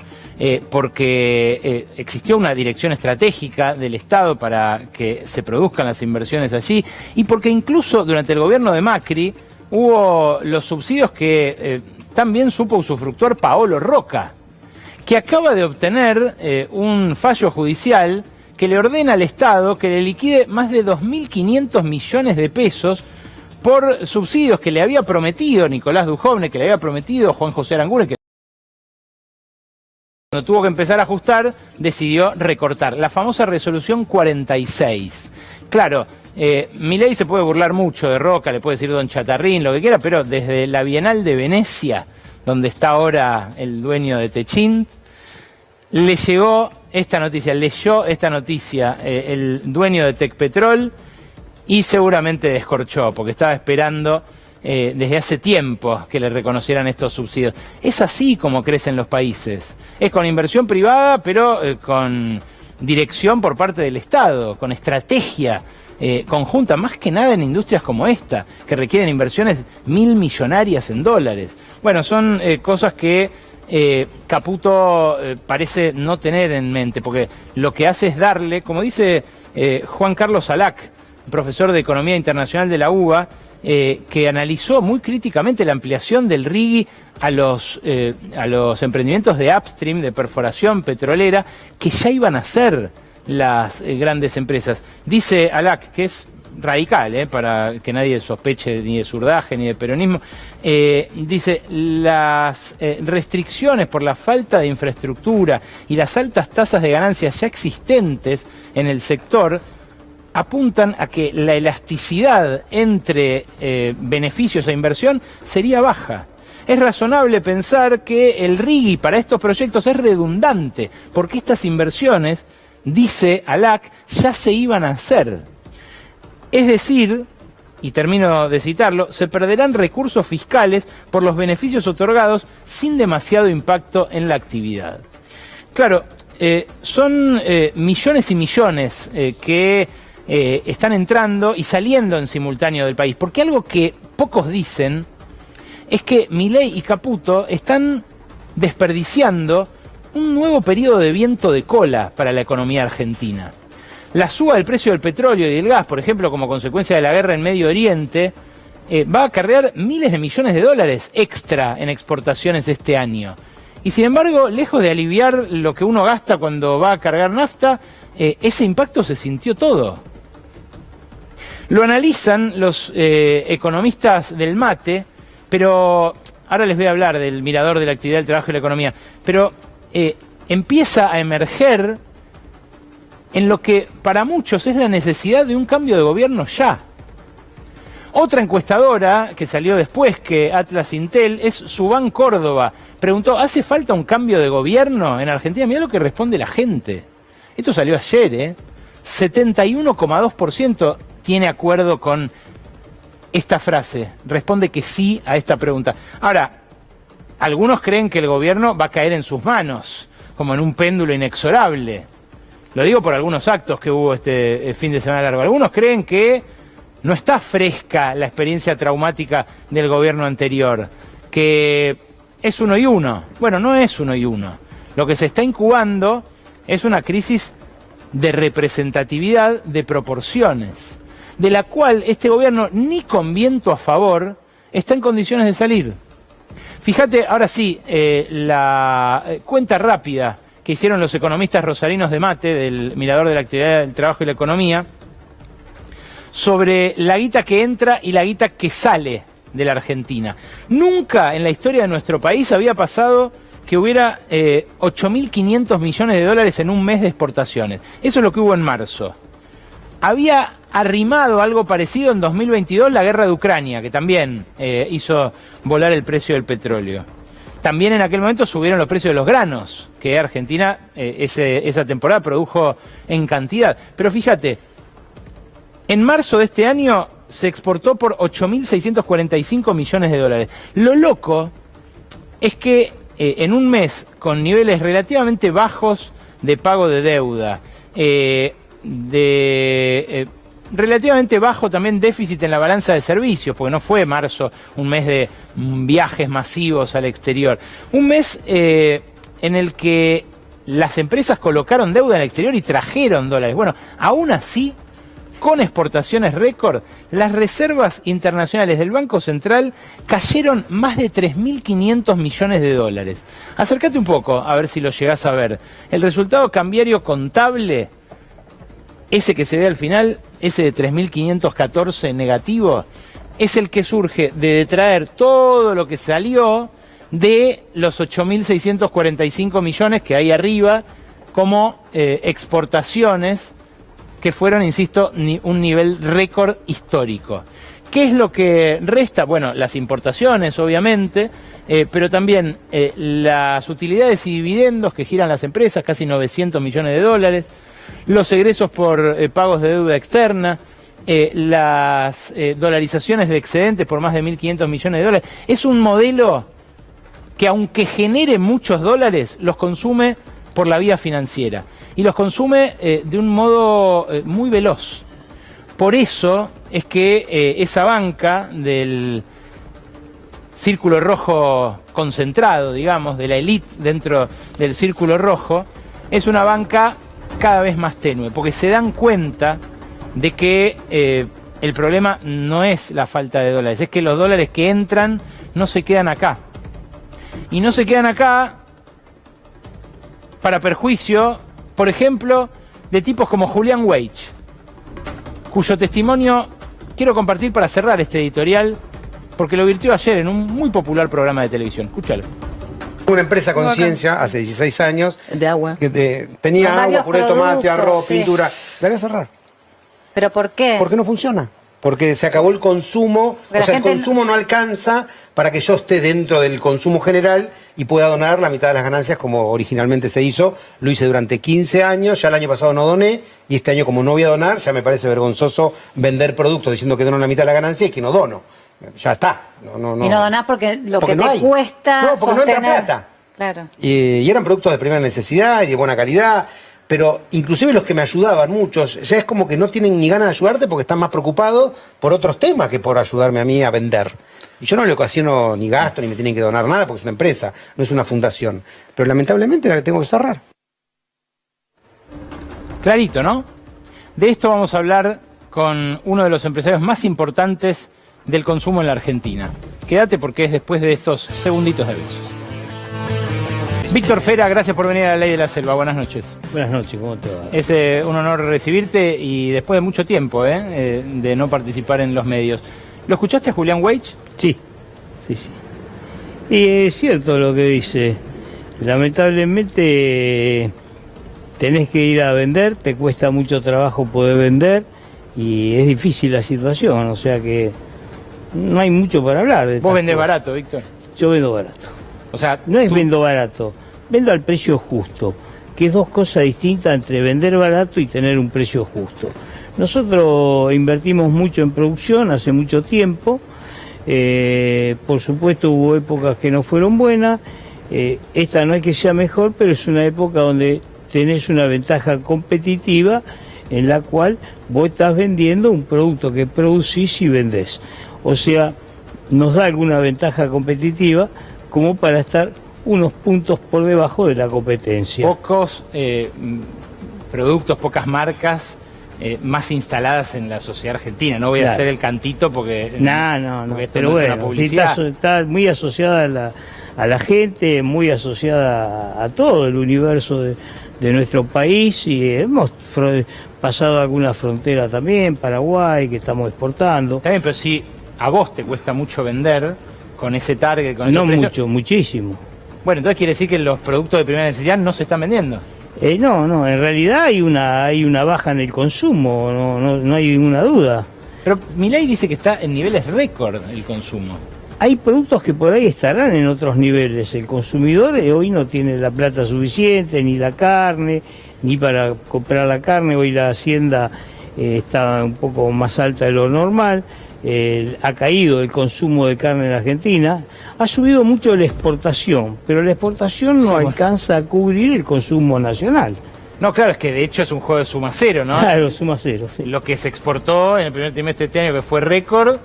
porque existió una dirección estratégica del Estado para que se produzcan las inversiones allí, y porque incluso durante el gobierno de Macri hubo los subsidios que también supo usufructuar Paolo Roca, que acaba de obtener un fallo judicial que le ordena al Estado que le liquide más de 2.500 millones de pesos por subsidios que le había prometido Nicolás Dujovne, que le había prometido Juan José Aranguren, que cuando tuvo que empezar a ajustar, decidió recortar. La famosa resolución 46. Claro, Milei se puede burlar mucho de Roca, le puede decir Don Chatarrín, lo que quiera, pero desde la Bienal de Venecia, donde está ahora el dueño de Techint, le llegó esta noticia, leyó esta noticia el dueño de Tecpetrol, y seguramente descorchó, porque estaba esperando desde hace tiempo que le reconocieran estos subsidios. Es así como crecen los países. Es con inversión privada, pero con dirección por parte del Estado, con estrategia conjunta, más que nada en industrias como esta, que requieren inversiones millonarias en dólares. Bueno, son cosas que Caputo parece no tener en mente, porque lo que hace es darle, como dice Juan Carlos Alac, profesor de Economía Internacional de la UBA, que analizó muy críticamente la ampliación del RIGI a los emprendimientos de upstream, de perforación petrolera, que ya iban a hacer las grandes empresas. Dice Alac, que es radical, para que nadie sospeche ni de zurdaje ni de peronismo, dice, las restricciones por la falta de infraestructura y las altas tasas de ganancias ya existentes en el sector apuntan a que la elasticidad entre beneficios e inversión sería baja. Es razonable pensar que el RIGI para estos proyectos es redundante, porque estas inversiones, dice Alac, ya se iban a hacer. Es decir, y termino de citarlo, se perderán recursos fiscales por los beneficios otorgados sin demasiado impacto en la actividad. Claro, son millones y millones que están entrando y saliendo en simultáneo del país, porque algo que pocos dicen es que Milei y Caputo están desperdiciando un nuevo periodo de viento de cola para la economía argentina. La suba del precio del petróleo y del gas, por ejemplo, como consecuencia de la guerra en Medio Oriente, va a acarrear miles de millones de dólares extra en exportaciones este año. Y sin embargo, lejos de aliviar lo que uno gasta cuando va a cargar nafta, ese impacto se sintió todo. Lo analizan los economistas del MATE, pero ahora les voy a hablar del mirador de la actividad, del trabajo y la economía, pero empieza a emerger en lo que para muchos es la necesidad de un cambio de gobierno ya. Otra encuestadora que salió después que Atlas Intel es Subán Córdoba. Preguntó, ¿hace falta un cambio de gobierno en Argentina? Mirá lo que responde la gente. Esto salió ayer, 71,2% tiene acuerdo con esta frase. Responde que sí a esta pregunta. Ahora, algunos creen que el gobierno va a caer en sus manos, como en un péndulo inexorable. Lo digo por algunos actos que hubo este fin de semana largo. Algunos creen que no está fresca la experiencia traumática del gobierno anterior, que es 1 y 1. Bueno, no es 1 y 1. Lo que se está incubando es una crisis de representatividad de proporciones. de la cual este gobierno, ni con viento a favor, está en condiciones de salir. Fíjate, ahora sí, la cuenta rápida que hicieron los economistas rosarinos de Mate, del Mirador de la Actividad del Trabajo y la Economía, sobre la guita que entra y la guita que sale de la Argentina. Nunca en la historia de nuestro país había pasado que hubiera 8.500 millones de dólares en un mes de exportaciones. Eso es lo que hubo en marzo. Había arrimado algo parecido en 2022 la guerra de Ucrania, que también hizo volar el precio del petróleo. También en aquel momento subieron los precios de los granos, que Argentina esa temporada produjo en cantidad. Pero fíjate, en marzo de este año se exportó por 8.645 millones de dólares. Lo loco es que en un mes con niveles relativamente bajos de pago de deuda, relativamente bajo también déficit en la balanza de servicios, porque no fue marzo un mes de viajes masivos al exterior. Un mes en el que las empresas colocaron deuda en el exterior y trajeron dólares. Bueno, aún así, con exportaciones récord, las reservas internacionales del Banco Central cayeron más de 3.500 millones de dólares. Acércate un poco a ver si lo llegás a ver. El resultado cambiario contable, ese que se ve al final, ese de 3.514 negativo, es el que surge de detraer todo lo que salió de los 8.645 millones que hay arriba como exportaciones, que fueron, insisto, un nivel récord histórico. ¿Qué es lo que resta? Bueno, las importaciones, obviamente, pero también las utilidades y dividendos que giran las empresas, casi 900 millones de dólares, los egresos por pagos de deuda externa, las dolarizaciones de excedentes por más de 1.500 millones de dólares. Es un modelo que, aunque genere muchos dólares, los consume por la vía financiera. Y los consume de un modo muy veloz. Por eso es que esa banca del círculo rojo concentrado, digamos, de la élite dentro del círculo rojo, es una banca cada vez más tenue, porque se dan cuenta de que el problema no es la falta de dólares, es que los dólares que entran no se quedan acá. Y no se quedan acá para perjuicio, por ejemplo, de tipos como Julian Weich, cuyo testimonio quiero compartir para cerrar este editorial, porque lo virtió ayer en un muy popular programa de televisión. Escúchalo. Una empresa con ciencia, hace 16 años, de agua, que tenía agua, puré de tomate, arroz, pintura. La voy a cerrar. ¿Pero por qué? Porque no funciona. Porque se acabó el consumo, o sea, el consumo no alcanza para que yo esté dentro del consumo general y pueda donar la mitad de las ganancias como originalmente se hizo. Lo hice durante 15 años, ya el año pasado no doné, y este año, como no voy a donar, ya me parece vergonzoso vender productos diciendo que dono la mitad de la ganancia y que no dono. Ya está. Y no donás porque lo que te cuesta. No, porque sostener. No entra plata. Claro. Y eran productos de primera necesidad y de buena calidad. Pero inclusive los que me ayudaban, muchos, ya es como que no tienen ni ganas de ayudarte porque están más preocupados por otros temas que por ayudarme a mí a vender. Y yo no le ocasiono ni gasto ni me tienen que donar nada porque es una empresa, no es una fundación. Pero lamentablemente la tengo que cerrar. Clarito, ¿no? De esto vamos a hablar con uno de los empresarios más importantes del consumo en la Argentina. Quédate porque es después de estos segunditos de besos. Víctor Fera, gracias por venir a La Ley de la Selva. Buenas noches. Buenas noches, ¿cómo te va? Es un honor recibirte y después de mucho tiempo de no participar en los medios. ¿Lo escuchaste a Julian Weich? Sí. Y es cierto lo que dice. Lamentablemente tenés que ir a vender, te cuesta mucho trabajo poder vender y es difícil la situación, o sea que no hay mucho para hablar. ¿Vos vendés barato, Víctor? Yo vendo barato. O sea, no es vendo barato, vendo al precio justo, que es dos cosas distintas entre vender barato y tener un precio justo. Nosotros invertimos mucho en producción hace mucho tiempo, por supuesto hubo épocas que no fueron buenas, esta no es que sea mejor, pero es una época donde tenés una ventaja competitiva en la cual vos estás vendiendo un producto que producís y vendés. O sea, nos da alguna ventaja competitiva como para estar unos puntos por debajo de la competencia. Pocos productos, pocas marcas más instaladas en la sociedad argentina. No voy a hacer el cantito porque... No, porque esto pero no es una bueno, sí, publicidad. está muy asociada a la gente, muy asociada a todo el universo de nuestro país, y hemos pasado alguna frontera también, Paraguay, que estamos exportando. Está bien, pero si a vos te cuesta mucho vender con ese target, con ese No precio... mucho, muchísimo. Bueno, entonces quiere decir que los productos de primera necesidad no se están vendiendo. No, en realidad hay una baja en el consumo, no hay ninguna duda. Pero Milei dice que está en niveles récord el consumo. Hay productos que por ahí estarán en otros niveles. El consumidor hoy no tiene la plata suficiente, ni la carne, ni para comprar la carne. Hoy la hacienda está un poco más alta de lo normal. Ha caído el consumo de carne en Argentina. Ha subido mucho la exportación, pero la exportación no alcanza a cubrir el consumo nacional. No, claro, es que de hecho es un juego de suma cero, ¿no? Claro, suma cero. Sí. Lo que se exportó en el primer trimestre de este año, que fue récord,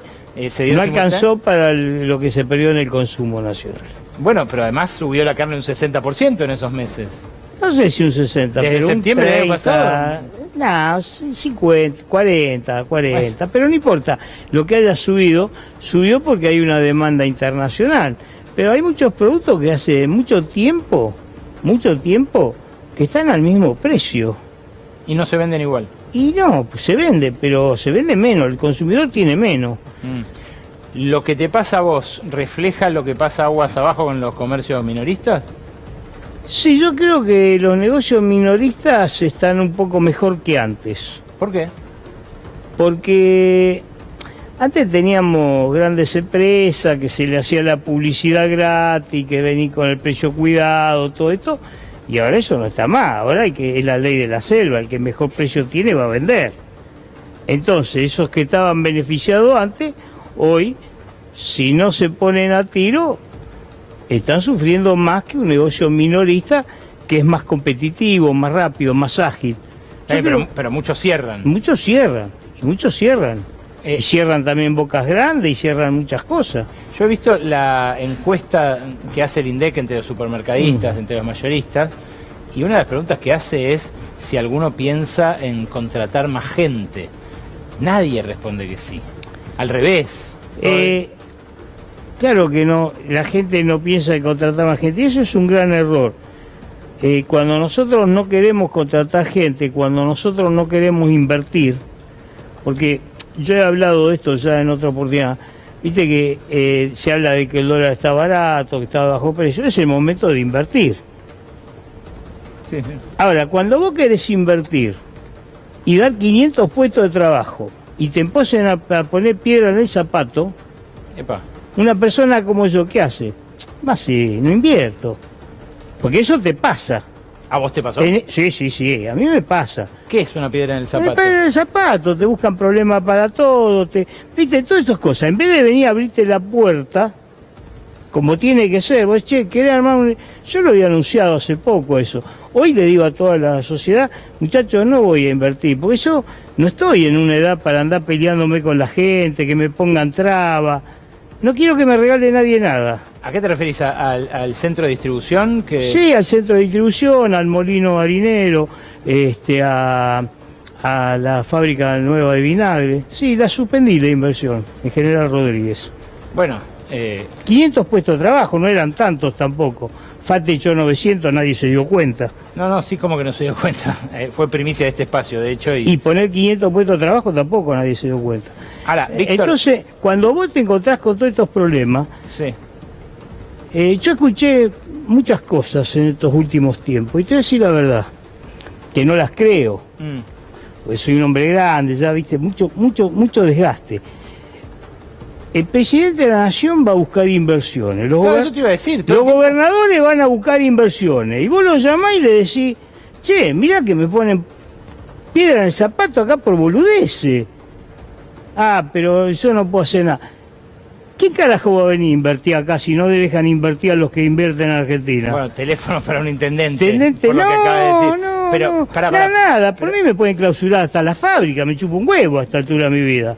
se dio no alcanzó para lo que se perdió en el consumo nacional. Bueno, pero además subió la carne un 60% en esos meses. No sé si un 60, ¿Desde pero septiembre un 30, del año pasado? No, 50, 40, pero no importa. Lo que haya subió porque hay una demanda internacional. Pero hay muchos productos que hace mucho tiempo, que están al mismo precio. Y no se venden igual. Y no, pues se vende, pero se vende menos, el consumidor tiene menos. ¿Lo que te pasa a vos refleja lo que pasa aguas abajo con los comercios minoristas? Sí, yo creo que los negocios minoristas están un poco mejor que antes. ¿Por qué? Porque antes teníamos grandes empresas que se le hacía la publicidad gratis, que venía con el precio cuidado, todo esto, y ahora eso no está más. Ahora es la ley de la selva, el que mejor precio tiene va a vender. Entonces, esos que estaban beneficiados antes, hoy, si no se ponen a tiro, están sufriendo más que un negocio minorista que es más competitivo, más rápido, más ágil. Pero muchos cierran. Muchos cierran. Y cierran también bocas grandes y cierran muchas cosas. Yo he visto la encuesta que hace el INDEC entre los supermercadistas, entre los mayoristas, y una de las preguntas que hace es si alguno piensa en contratar más gente. Nadie responde que sí. Al revés. Claro que no, la gente no piensa en contratar más gente, y eso es un gran error. Cuando nosotros no queremos contratar gente, cuando nosotros no queremos invertir, porque yo he hablado de esto ya en otra oportunidad, viste que se habla de que el dólar está barato, que está bajo precio, es el momento de invertir. Sí. Ahora, cuando vos querés invertir y dar 500 puestos de trabajo y te empiezan a poner piedra en el zapato, una persona como yo, ¿qué hace? Va, sí, no invierto. Porque eso te pasa. ¿A vos te pasó? Sí, a mí me pasa. ¿Qué es una piedra en el zapato? Una piedra en el zapato, te buscan problemas para todo, viste, todas esas cosas. En vez de venir a abrirte la puerta, como tiene que ser, vos, querés armar un... Yo lo había anunciado hace poco eso. Hoy le digo a toda la sociedad, muchachos, no voy a invertir, porque yo no estoy en una edad para andar peleándome con la gente, que me pongan trabas. No quiero que me regale nadie nada. ¿A qué te referís? ¿Al centro de distribución? Sí, al centro de distribución, al molino harinero, a la fábrica nueva de vinagre. Sí, la suspendí la inversión, en General Rodríguez. Bueno, 500 puestos de trabajo, no eran tantos tampoco. Fate echó 900, nadie se dio cuenta. No, sí, como que no se dio cuenta. Fue primicia de este espacio, de hecho. Y poner 500 puestos de trabajo tampoco nadie se dio cuenta. Ahora, Víctor... Entonces, cuando vos te encontrás con todos estos problemas, sí. Yo escuché muchas cosas en estos últimos tiempos, y te voy a decir la verdad, que no las creo. Porque soy un hombre grande, ya viste, mucho desgaste. El presidente de la Nación va a buscar inversiones. Eso te iba a decir. Los gobernadores van a buscar inversiones. Y vos los llamás y le decís, che, mirá que me ponen piedra en el zapato acá por boludeces. Ah, pero yo no puedo hacer nada. ¿Quién carajo va a venir a invertir acá si no dejan invertir a los que invierten en Argentina? Bueno, teléfono para un intendente. Por lo que acaba de decir. Pero, nada, por mí me pueden clausurar hasta la fábrica, me chupo un huevo a esta altura de mi vida.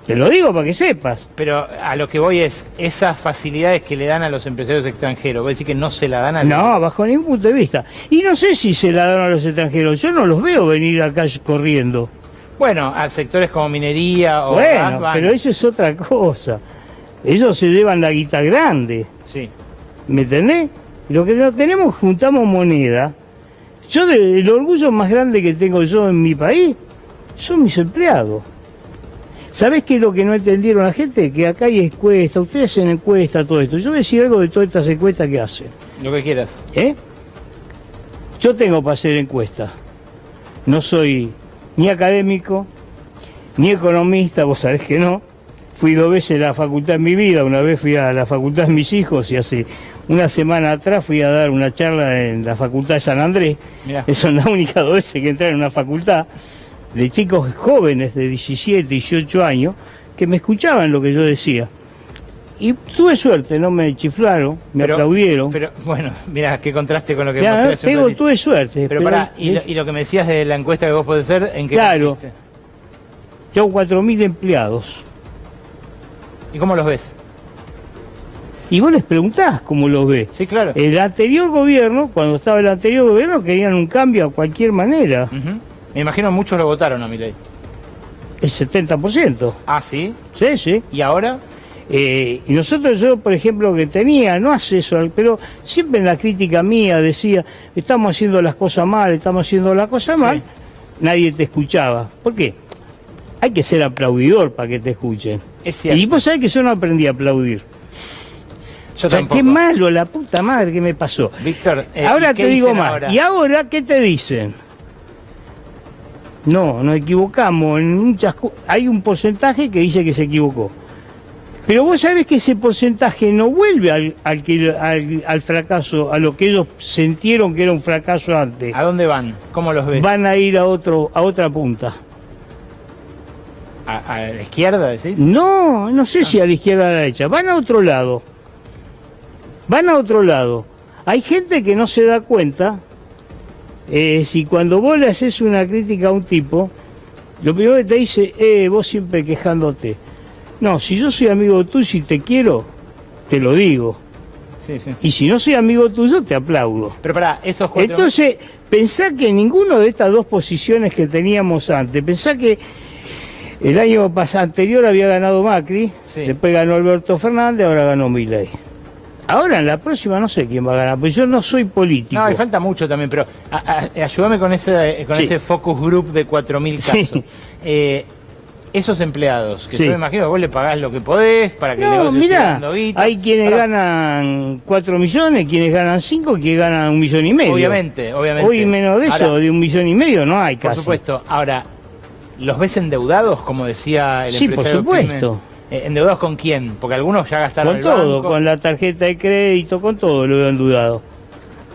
Te lo digo para que sepas. Pero a lo que voy es, esas facilidades que le dan a los empresarios extranjeros, ¿voy a decir que no se la dan a los... No, bajo ningún punto de vista. Y no sé si se la dan a los extranjeros, yo no los veo venir acá corriendo. Bueno, a sectores como minería o bueno, gas van. pero eso es otra cosa. Ellos se llevan la guita grande. Sí. ¿Me entendés? Lo que no tenemos, juntamos moneda. El orgullo más grande que tengo yo en mi país son mis empleados. ¿Sabés qué es lo que no entendieron la gente? Que acá hay encuestas, ustedes hacen encuestas, todo esto. Yo voy a decir algo de todas estas encuestas que hacen. Lo que quieras. Yo tengo para hacer encuestas. No soy ni académico, ni economista, vos sabés que no. Fui 2 veces a la facultad en mi vida, una vez fui a la facultad de mis hijos y hace una semana atrás fui a dar una charla en la facultad de San Andrés. Mirá. Esas son las únicas 2 veces que entré en una facultad de chicos jóvenes de 17, 18 años que me escuchaban lo que yo decía. Y tuve suerte, no me chiflaron, me aplaudieron. Pero bueno, mira, qué contraste con lo que mostré hace un ratito. Tuve suerte. Pero pará, y lo que me decías de la encuesta que vos podés hacer, ¿en qué Claro, consiste? tengo 4.000 empleados. ¿Y cómo los ves? Y vos les preguntás cómo los ves. Sí, claro. El anterior gobierno, cuando estaba el anterior gobierno, querían un cambio a cualquier manera. Me imagino muchos lo votaron a Milei. El 70%. ¿Ah, sí? Sí, sí. ¿Y ahora? Y nosotros, yo, por ejemplo, que tenía, no hace eso, pero siempre en la crítica mía decía, estamos haciendo las cosas mal, estamos haciendo las cosas mal, nadie te escuchaba. ¿Por qué? Hay que ser aplaudidor para que te escuchen. Es cierto. Y vos sabés que yo no aprendí a aplaudir. Yo tampoco. Qué malo, la puta madre que me pasó. Víctor, ahora ¿y qué te digo dicen más. ahora? ¿Y ahora qué te dicen? No, nos equivocamos en muchas cosas. Hay un porcentaje que dice que se equivocó. Pero vos sabés que ese porcentaje no vuelve al fracaso, a lo que ellos sintieron que era un fracaso antes. ¿A dónde van? ¿Cómo los ves? Van a ir a otra punta. ¿A la izquierda, decís? No, no sé si a la izquierda o a la derecha. Van a otro lado. Van a otro lado. Hay gente que no se da cuenta. Si cuando vos le haces una crítica a un tipo, lo primero que te dice, vos siempre quejándote. No, si yo soy amigo tuyo y te quiero, te lo digo. Sí, sí. Y si no soy amigo tuyo, te aplaudo. Pero pará, esos 4... Entonces, pensá que ninguno de estas 2 posiciones que teníamos antes, pensá que el año anterior había ganado Macri, después ganó Alberto Fernández, ahora ganó Milei. Ahora en la próxima no sé quién va a ganar, porque yo no soy político. No, y falta mucho también, pero ayúdame con ese focus group de 4.000 casos. Sí. Esos empleados, que yo me imagino que vos le pagás lo que podés para que el negocio siga dando guita. Hay quienes ganan 4 millones, quienes ganan 5, quienes ganan 1,5 millones. Obviamente. Hoy menos de eso, de 1,5 millones no hay casi. Por supuesto. Ahora, ¿los ves endeudados, como decía el empresario? Sí, por supuesto. ¿Endeudados con quién? Porque algunos ya gastaron con todo, banco. Con la tarjeta de crédito, con todo lo veo endeudado.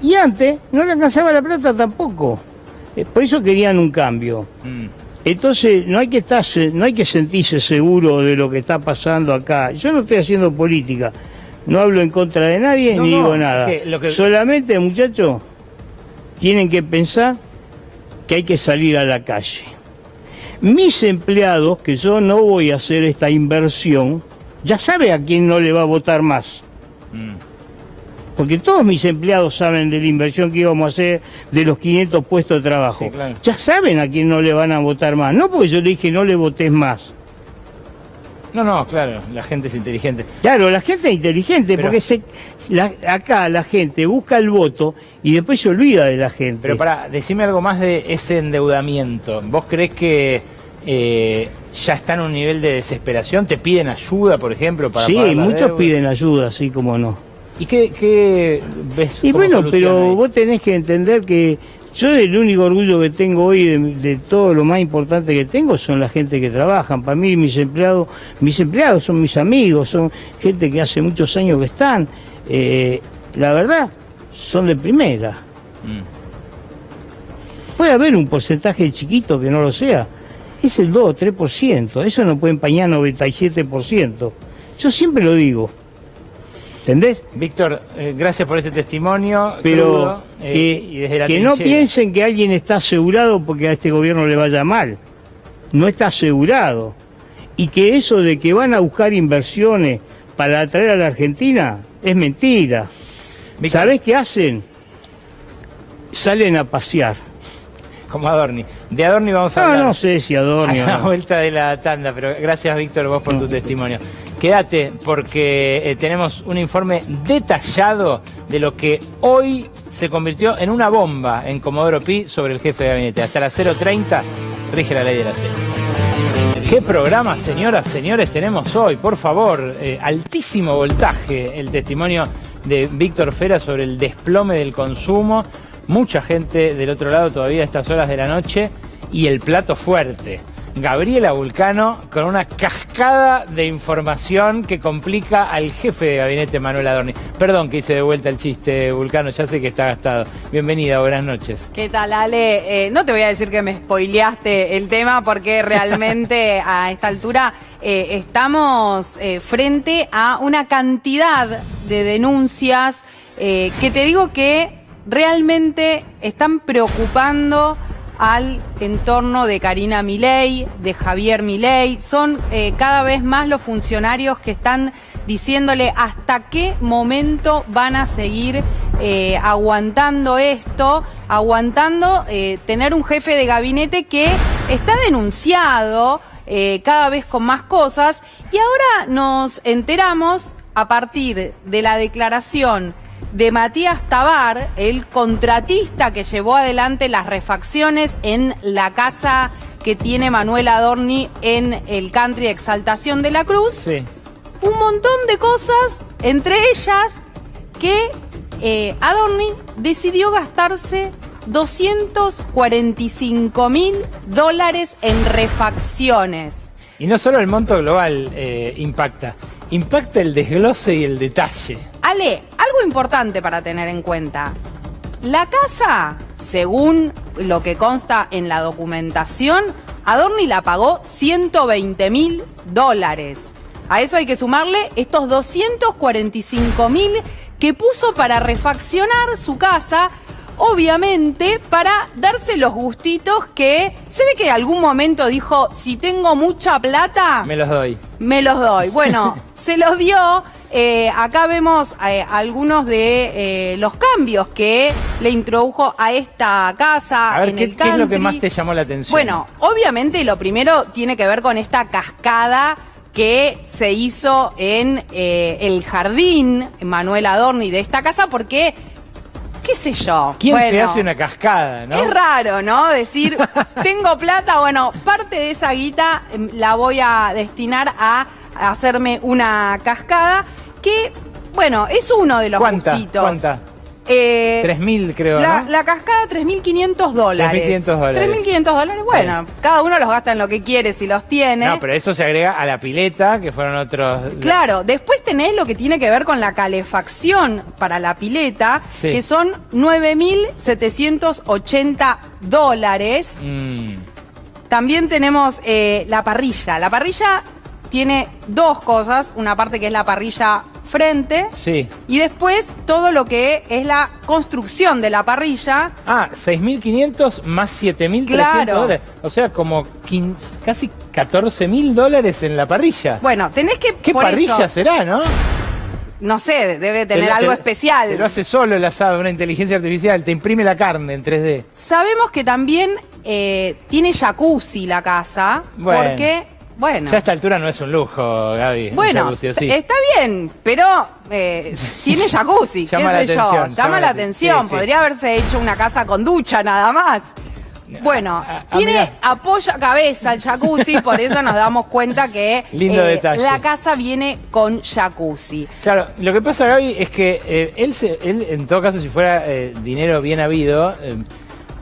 Y antes no le alcanzaba la plata tampoco. Por eso querían un cambio. Entonces no hay que sentirse seguro de lo que está pasando acá. Yo no estoy haciendo política, no hablo en contra de nadie ni digo nada. Solamente, muchachos, tienen que pensar que hay que salir a la calle. Mis empleados, que yo no voy a hacer esta inversión, ya sabe a quién no le va a votar más. Porque todos mis empleados saben de la inversión que íbamos a hacer, de los 500 puestos de trabajo. Sí, claro. Ya saben a quién no le van a votar más. No porque yo le dije no le votés más. No, claro, la gente es inteligente. Claro, la gente es inteligente, Pero, porque acá la gente busca el voto y después se olvida de la gente. Pero decime algo más de ese endeudamiento. ¿Vos crees que ya está en un nivel de desesperación? ¿Te piden ayuda, por ejemplo, para pagar la muchos deuda? piden ayuda, así como no. ¿Y qué ves? Y bueno, pero ahí? vos tenés que entender que yo el único orgullo que tengo hoy de todo lo más importante que tengo son la gente que trabajan. Para mí mis empleados son mis amigos, son gente que hace muchos años que están. La verdad, son de primera. Puede haber un porcentaje chiquito que no lo sea. Es el 2 o 3%. Eso no puede empañar 97%. Yo siempre lo digo. ¿Entendés? Víctor, gracias por este testimonio. Pero crudo, y desde la que no trinchera. piensen que alguien está asegurado porque a este gobierno le vaya mal. No está asegurado. Y que eso de que van a buscar inversiones para atraer a la Argentina es mentira. Víctor, ¿Sabés qué hacen? Salen a pasear. Como Adorni. De Adorni vamos a hablar. No sé si Adorni a la vuelta de la tanda, pero gracias, Víctor, vos por tu testimonio. Quédate, porque tenemos un informe detallado de lo que hoy se convirtió en una bomba en Comodoro Pi sobre el jefe de gabinete. Hasta las 0:30 rige la ley de la selva. ¿Qué programa, señoras, señores, tenemos hoy? Por favor, altísimo voltaje el testimonio de Víctor Fera sobre el desplome del consumo. Mucha gente del otro lado todavía a estas horas de la noche. Y el plato fuerte, Gabriela Vulcano, con una cascada de información que complica al jefe de gabinete, Manuel Adorni. Perdón que hice de vuelta el chiste, Vulcano, ya sé que está gastado. Bienvenida, buenas noches. ¿Qué tal, Ale? No te voy a decir que me spoileaste el tema, porque realmente a esta altura estamos frente a una cantidad de denuncias que te digo que realmente están preocupando al entorno de Karina Milei, de Javier Milei. Son cada vez más los funcionarios que están diciéndole hasta qué momento van a seguir aguantando esto, aguantando tener un jefe de gabinete que está denunciado cada vez con más cosas. Y ahora nos enteramos, a partir de la declaración de Matías Tabar, el contratista que llevó adelante las refacciones en la casa que tiene Manuel Adorni en el country Exaltación de la Cruz. Sí. Un montón de cosas, entre ellas que Adorni decidió gastarse $245.000 en refacciones. Y no solo el monto global impacta el desglose y el detalle. Ale, algo importante para tener en cuenta. La casa, según lo que consta en la documentación, Adorni la pagó $120.000. A eso hay que sumarle estos $245.000 que puso para refaccionar su casa, obviamente para darse los gustitos que se ve que en algún momento dijo: si tengo mucha plata, me los doy. Me los doy. Bueno, se los dio. Acá vemos algunos de los cambios que le introdujo a esta casa. A ver, en ¿qué el es lo que country. más te llamó la atención? Bueno, obviamente lo primero tiene que ver con esta cascada que se hizo en el jardín Manuel Adorni de esta casa, porque, qué sé yo. ¿Quién se hace una cascada, no? Es raro, ¿no? Decir, tengo plata, bueno, parte de esa guita la voy a destinar a hacerme una cascada que, bueno, es uno de los gustitos. ¿Cuánta? 3.000 creo, ¿no? La cascada, $3.500. $3.500. $3.500, bueno, cada uno los gasta en lo que quiere, si los tiene. No, pero eso se agrega a la pileta, que fueron otros... Claro, después tenés lo que tiene que ver con la calefacción para la pileta, sí, que son $9.780. También tenemos la parrilla. La parrilla tiene dos cosas, una parte que es la parrilla frente, sí, y después todo lo que es la construcción de la parrilla. Ah, 6.500 más 7.300 Claro. dólares. O sea, como casi $14.000 en la parrilla. Bueno, tenés que... ¿Qué por parrilla eso, será, no? no sé, debe tener algo especial. Te lo hace solo el asado, una inteligencia artificial, te imprime la carne en 3D. Sabemos que también tiene jacuzzi la casa, Bueno. porque... Bueno, Ya a esta altura no es un lujo, Gaby. bueno, un jacuzzi, ¿o sí? está bien, pero tiene jacuzzi, Llama qué la sé yo, atención, llama la atención. sí, sí. Podría haberse hecho una casa con ducha nada más. Bueno, tiene mirá. apoya cabeza el jacuzzi, por eso nos damos cuenta que Lindo detalle. la casa viene con jacuzzi. Claro, lo que pasa, Gaby, es que él, en todo caso, si fuera dinero bien habido,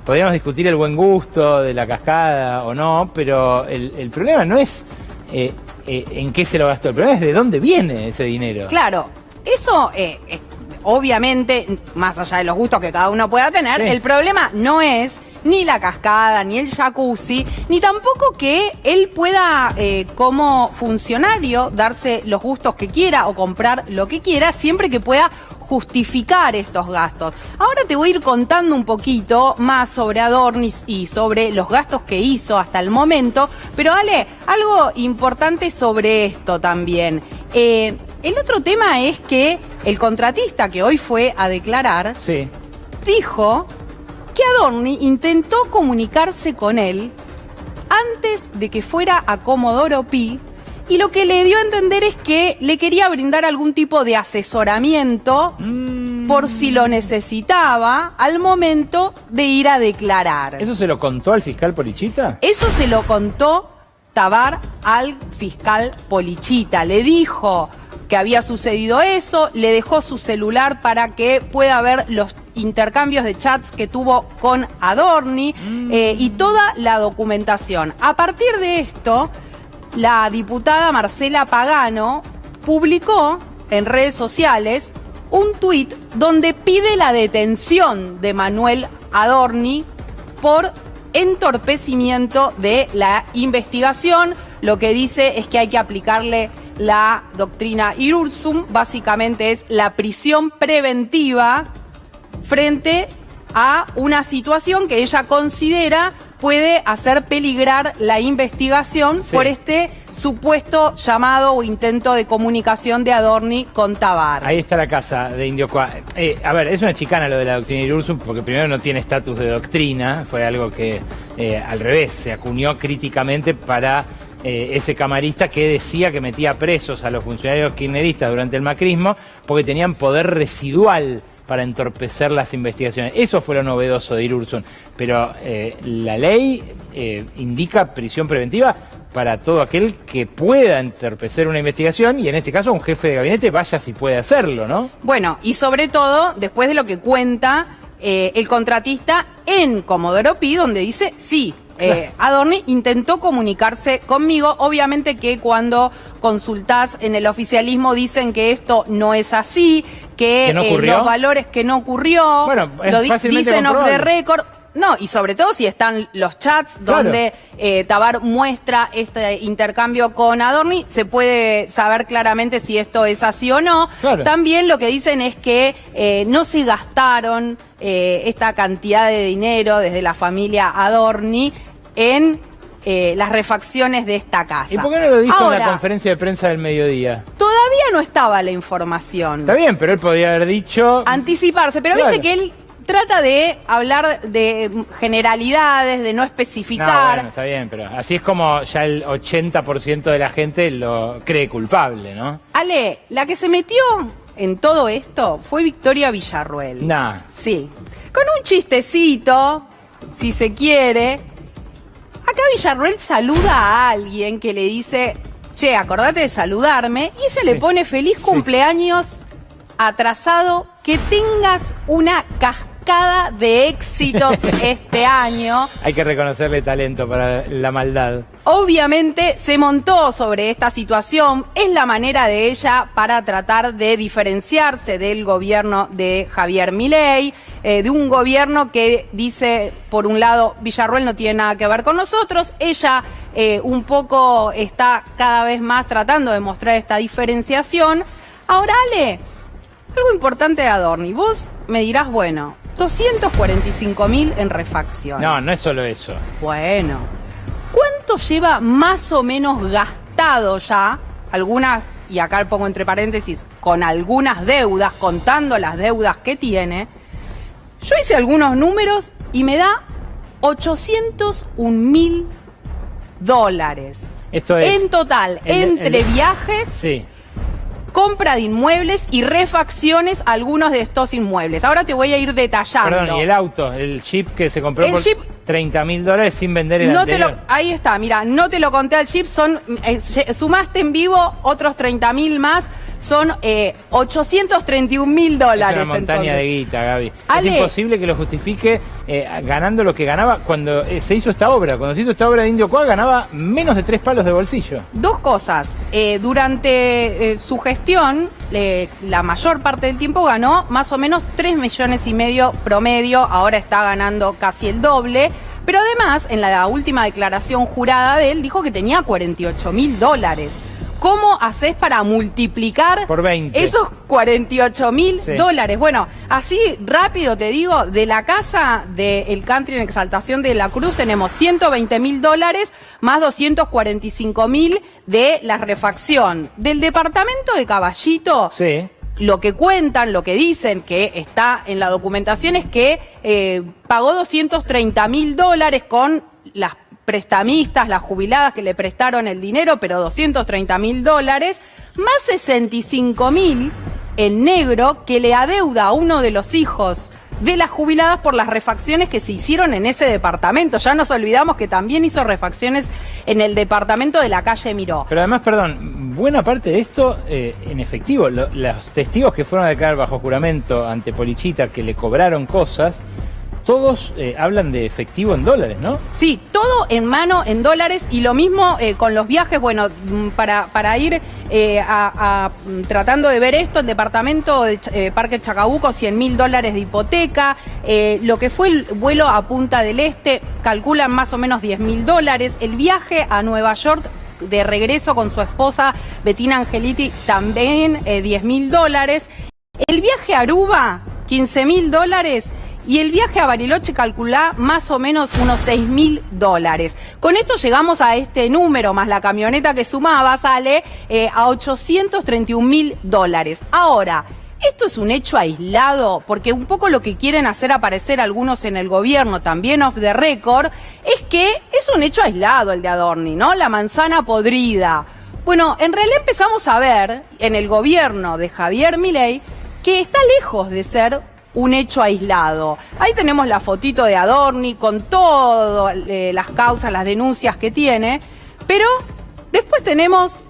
podríamos discutir el buen gusto de la cascada o no, pero el problema no es en qué se lo gastó, el problema es de dónde viene ese dinero. Claro, eso obviamente, más allá de los gustos que cada uno pueda tener, Sí. el problema no es ni la cascada, ni el jacuzzi, ni tampoco que él pueda, como funcionario, darse los gustos que quiera o comprar lo que quiera, siempre que pueda justificar estos gastos. Ahora te voy a ir contando un poquito más sobre Adorni y sobre los gastos que hizo hasta el momento, pero Ale, algo importante sobre esto también. El otro tema es que el contratista que hoy fue a declarar Sí. dijo que Adorni intentó comunicarse con él antes de que fuera a Comodoro Pi, y lo que le dio a entender es que le quería brindar algún tipo de asesoramiento por si lo necesitaba al momento de ir a declarar. ¿Eso se lo contó al fiscal Polichita? Eso se lo contó Tabar al fiscal Polichita. Le dijo que había sucedido eso, le dejó su celular para que pueda ver los intercambios de chats que tuvo con Adorni y toda la documentación. A partir de esto, la diputada Marcela Pagano publicó en redes sociales un tuit donde pide la detención de Manuel Adorni por entorpecimiento de la investigación. Lo que dice es que hay que aplicarle la doctrina Irursum, básicamente es la prisión preventiva frente a una situación que ella considera puede hacer peligrar la investigación por este supuesto llamado o intento de comunicación de Adorni con Tabar. Ahí está la casa de Indio Qua. A ver, es una chicana lo de la doctrina Irursum, porque primero no tiene estatus de doctrina, fue algo que al revés, se acuñó críticamente para ese camarista que decía que metía presos a los funcionarios kirchneristas durante el macrismo porque tenían poder residual para entorpecer las investigaciones. Eso fue lo novedoso de Irursum. Pero la ley indica prisión preventiva para todo aquel que pueda entorpecer una investigación, y en este caso un jefe de gabinete vaya si puede hacerlo, ¿no? Bueno, y sobre todo, después de lo que cuenta el contratista en Comodoro Pi, donde dice, sí, Adorni intentó comunicarse conmigo. Obviamente que cuando consultás en el oficialismo dicen que esto no es así, que no ocurrió, los valores que no ocurrió, bueno, lo dicen off the record. No, y sobre todo si están los chats donde Tabar muestra este intercambio con Adorni, se puede saber claramente si esto es así o no. Claro. También lo que dicen es que no se gastaron esta cantidad de dinero desde la familia Adorni en las refacciones de esta casa. ¿Y por qué no lo dijo en la conferencia de prensa del mediodía? Todavía no estaba la información. Está bien, pero él podía haber dicho... anticiparse, pero viste que él trata de hablar de generalidades, de no especificar. No, bueno, está bien, pero así es como ya el 80% de la gente lo cree culpable, ¿no? Ale, la que se metió en todo esto fue Victoria Villarruel. Nah. Sí. Con un chistecito, si se quiere. Acá Villarruel saluda a alguien que le dice, che, acordate de saludarme, y ella le pone feliz cumpleaños atrasado, que tengas una cascada de éxitos este año. Hay que reconocerle talento para la maldad. Obviamente se montó sobre esta situación, es la manera de ella para tratar de diferenciarse del gobierno de Javier Milei, de un gobierno que dice, por un lado, Villarruel no tiene nada que ver con nosotros. Ella un poco está cada vez más tratando de mostrar esta diferenciación. Ahora, Ale, algo importante de Adorni, vos me dirás, bueno, 245.000 en refacción. No, no es solo eso. Bueno, ¿cuánto lleva más o menos gastado ya? Algunas, y acá lo pongo entre paréntesis, con algunas deudas, contando las deudas que tiene. Yo hice algunos números y me da $801.000. Esto es en total, entre viajes... Sí. Compra de inmuebles y refacciones a algunos de estos inmuebles. Ahora te voy a ir detallando. Perdón, y el auto, el Jeep que se compró por $30.000 sin vender el anterior. Ahí está, mira, no te lo conté al Jeep, sumaste en vivo otros 30.000 más, son $831.000. Es una montaña de guita, Gaby. Ale, es imposible que lo justifique ganando lo que ganaba cuando se hizo esta obra. Cuando se hizo esta obra de Indio Qua ganaba menos de 3 palos de bolsillo. Dos cosas. Durante su gestión, la mayor parte del tiempo ganó más o menos 3,5 millones promedio. Ahora está ganando casi el doble. Pero además, en la última declaración jurada de él, dijo que tenía $48.000. ¿Cómo haces para multiplicar por 20 esos $48.000? Bueno, así rápido te digo, de la casa del country en Exaltación de la Cruz tenemos $120.000 más $245.000 de la refacción. Del departamento de Caballito, lo que cuentan, lo que dicen que está en la documentación es que pagó $230.000 con las prestamistas, las jubiladas que le prestaron el dinero, pero $230.000, más 65.000 en negro que le adeuda a uno de los hijos de las jubiladas por las refacciones que se hicieron en ese departamento. Ya nos olvidamos que también hizo refacciones en el departamento de la calle Miró. Pero además, perdón, buena parte de esto en efectivo. Los testigos que fueron a declarar bajo juramento ante Polichita que le cobraron cosas, todos hablan de efectivo en dólares, ¿no? Sí, todo en mano, en dólares, y lo mismo con los viajes. Bueno, para ir tratando de ver esto, el departamento de Parque Chacabuco, $100.000 de hipoteca, lo que fue el vuelo a Punta del Este, calculan más o menos $10.000, el viaje a Nueva York de regreso con su esposa Bettina Angeliti, también $10.000, el viaje a Aruba, $15.000, y el viaje a Bariloche calculá más o menos unos $6.000. Con esto llegamos a este número, más la camioneta que sumaba, sale a $831.000. Ahora, ¿esto es un hecho aislado? Porque un poco lo que quieren hacer aparecer algunos en el gobierno, también off the record, es que es un hecho aislado el de Adorni, ¿no? La manzana podrida. Bueno, en realidad empezamos a ver en el gobierno de Javier Milei que está lejos de ser un hecho aislado. Ahí tenemos la fotito de Adorni con todas las causas, las denuncias que tiene, pero después tenemos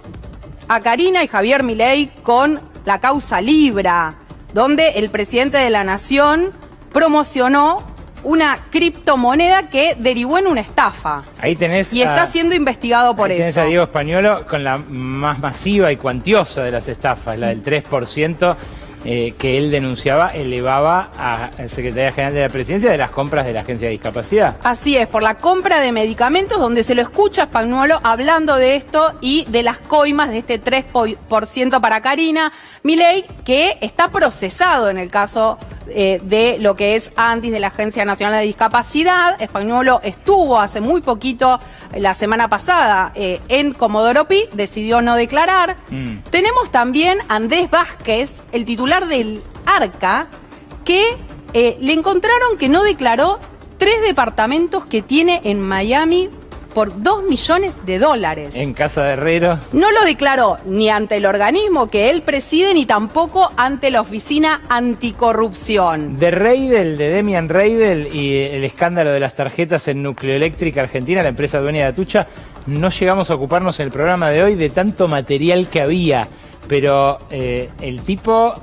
a Karina y Javier Milei con la causa Libra, donde el presidente de la Nación promocionó una criptomoneda que derivó en una estafa. Ahí tenés y está siendo investigado por eso. Tenés a Diego Españolo con la más masiva y cuantiosa de las estafas, la del 3%. Que él denunciaba elevaba a la Secretaría General de la Presidencia de las compras de la Agencia de Discapacidad. Así es, por la compra de medicamentos, donde se lo escucha a Spagnuolo hablando de esto y de las coimas de este 3% para Karina Milei, que está procesado en el caso de lo que es ANDIS de la Agencia Nacional de Discapacidad. Spagnuolo estuvo hace muy poquito, la semana pasada, en Comodoro Pi, decidió no declarar. Tenemos también a Andrés Vázquez, el titular del ARCA, que le encontraron que no declaró 3 departamentos que tiene en Miami por $2 millones. En Casa de Herrero. No lo declaró ni ante el organismo que él preside, ni tampoco ante la Oficina Anticorrupción. De Reidel, de Demian Reidel y el escándalo de las tarjetas en Nucleoeléctrica Argentina, la empresa dueña de Atucha, no llegamos a ocuparnos en el programa de hoy de tanto material que había. Pero el tipo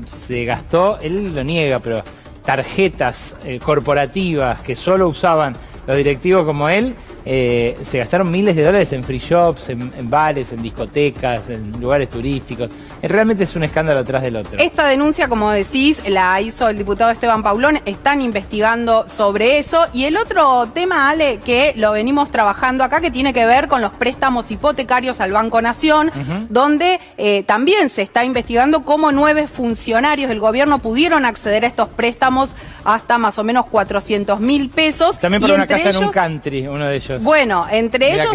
se gastó, él lo niega, pero tarjetas corporativas que solo usaban los directivos como él, se gastaron miles de dólares en free shops, en bares, en discotecas, en lugares turísticos. Realmente es un escándalo tras del otro. Esta denuncia, como decís, la hizo el diputado Esteban Paulón, están investigando sobre eso. Y el otro tema, Ale, que lo venimos trabajando acá, que tiene que ver con los préstamos hipotecarios al Banco Nación, donde también se está investigando cómo 9 funcionarios del gobierno pudieron acceder a estos préstamos hasta más o menos $400.000. También por una casa en un country, uno de ellos. Bueno, entre ellos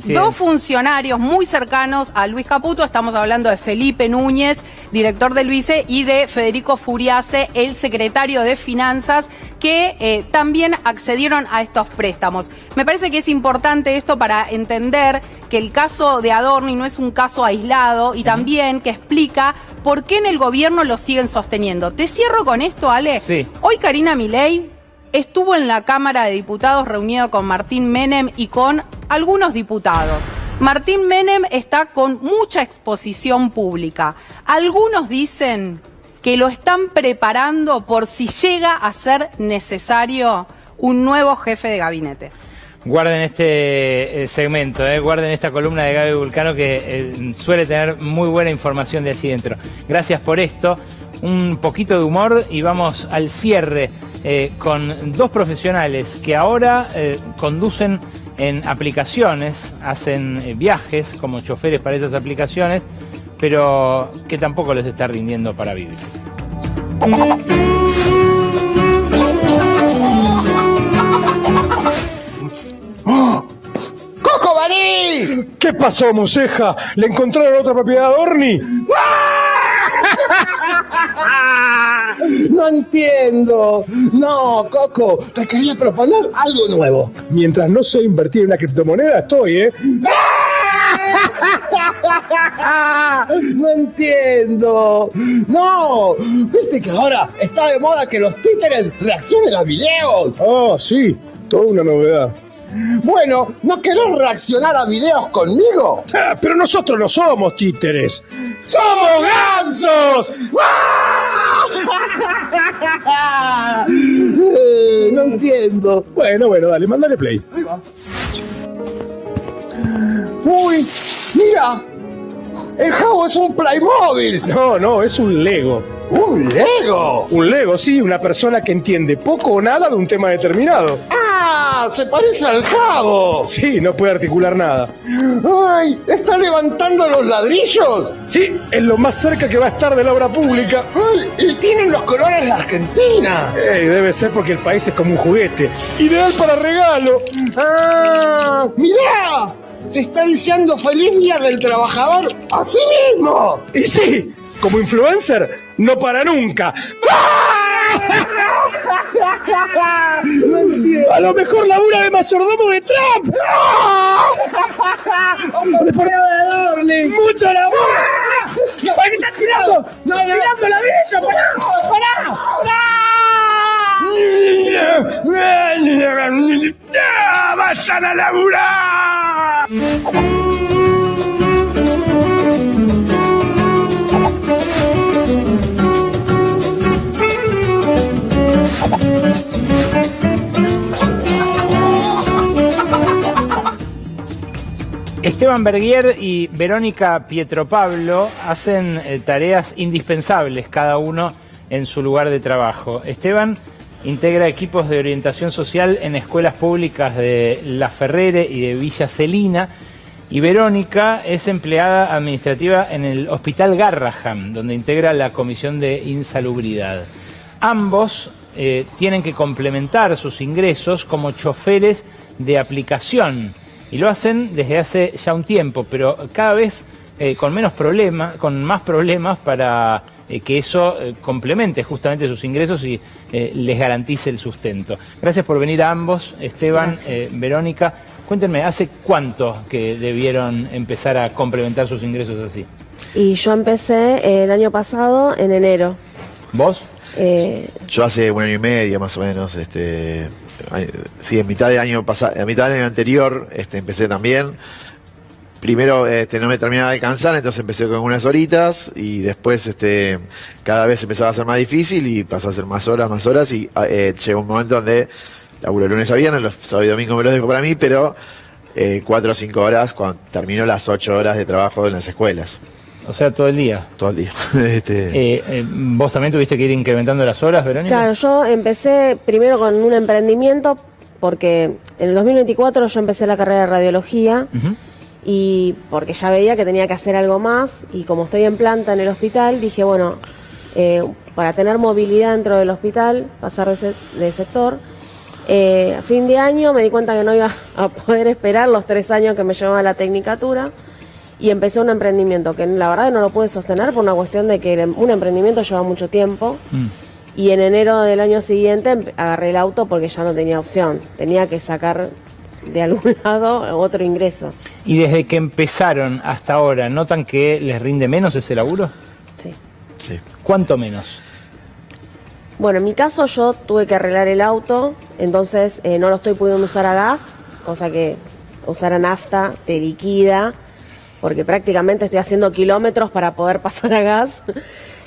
2 funcionarios muy cercanos a Luis Caputo. Estamos hablando de Felipe Núñez, director del Vice, y de Federico Furiace, el secretario de Finanzas, que también accedieron a estos préstamos. Me parece que es importante esto para entender que el caso de Adorni no es un caso aislado y también que explica por qué en el gobierno lo siguen sosteniendo. Te cierro con esto, Ale. Sí. Hoy Karina Milei estuvo en la Cámara de Diputados reunido con Martín Menem y con algunos diputados. Martín Menem está con mucha exposición pública. Algunos dicen que lo están preparando por si llega a ser necesario un nuevo jefe de gabinete. Guarden este segmento, guarden esta columna de Gaby Vulcano que suele tener muy buena información de allí dentro. Gracias por esto, un poquito de humor y vamos al cierre con 2 profesionales que ahora conducen en aplicaciones, hacen viajes como choferes para esas aplicaciones, pero que tampoco les está rindiendo para vivir. ¡Coco Baní! ¿Qué pasó, Moceja? ¿Le encontraron otra propiedad a Adorni? No entiendo. No, Coco, te quería proponer algo nuevo. Mientras no sé invertir en una criptomoneda, estoy, No entiendo. No, viste que ahora está de moda que los títeres reaccionen a videos. Oh, sí, toda una novedad. Bueno, ¿no querés reaccionar a videos conmigo? Pero nosotros no somos títeres. ¡Somos gansos! No entiendo. Bueno, dale, mándale play. Ahí va. Uy, mira. El Jabo es un Playmobil. No, es un Lego. ¿Un Lego? Un Lego, sí, una persona que entiende poco o nada de un tema determinado. ¡Ah! ¡Se parece al Jabo! Sí, no puede articular nada. ¡Ay! ¿Está levantando los ladrillos? Sí, es lo más cerca que va a estar de la obra pública. ¡Ay! Y tienen los colores de Argentina. Debe ser porque el país es como un juguete. Ideal para regalo. ¡Ah! ¡Mirá! Se está diciendo feliz día del trabajador a sí mismo. Y sí, como influencer, no para nunca. A lo mejor labura de mayordomo de Trump. ¡Hombre, de Dorling! ¡Mucho labor! ¿Para qué estás tirando? ¡No, ¡Tirando la bella! ¡Pará! ¡Vayan a laburar! Esteban Berguier y Verónica Pietropablo hacen tareas indispensables, cada uno en su lugar de trabajo. Esteban integra equipos de orientación social en escuelas públicas de La Ferrere y de Villa Celina, y Verónica es empleada administrativa en el Hospital Garrahan, donde integra la Comisión de Insalubridad. Ambos tienen que complementar sus ingresos como choferes de aplicación, y lo hacen desde hace ya un tiempo, pero cada vez con más problemas para que eso complemente justamente sus ingresos y les garantice el sustento. Gracias por venir a ambos, Esteban, Verónica. Cuéntenme, ¿hace cuánto que debieron empezar a complementar sus ingresos así? Y yo empecé el año pasado, en enero. ¿Vos? Yo hace un año y medio más o menos, sí, en mitad del año pasado, a mitad del año anterior, empecé también. Primero no me terminaba de alcanzar, entonces empecé con unas horitas y después cada vez empezaba a ser más difícil y pasó a ser más horas y llegó un momento donde laburo de lunes a viernes, los sábados y domingos me los dejo para mí, pero 4 o 5 horas cuando termino las 8 horas de trabajo en las escuelas. O sea, todo el día. Todo el día. ¿Vos también tuviste que ir incrementando las horas, Verónica? Claro, yo empecé primero con un emprendimiento porque en el 2024 yo empecé la carrera de radiología. Y porque ya veía que tenía que hacer algo más y como estoy en planta en el hospital, dije, bueno, para tener movilidad dentro del hospital, pasar de sector, a fin de año me di cuenta que no iba a poder esperar los 3 años que me llevaba la tecnicatura y empecé un emprendimiento que la verdad no lo pude sostener por una cuestión de que un emprendimiento lleva mucho tiempo. Y en enero del año siguiente agarré el auto porque ya no tenía opción, tenía que sacar de algún lado otro ingreso. ¿Y desde que empezaron hasta ahora, notan que les rinde menos ese laburo? Sí. ¿Cuánto menos? Bueno, en mi caso yo tuve que arreglar el auto, entonces no lo estoy pudiendo usar a gas, cosa que usar a nafta te liquida, porque prácticamente estoy haciendo kilómetros para poder pasar a gas.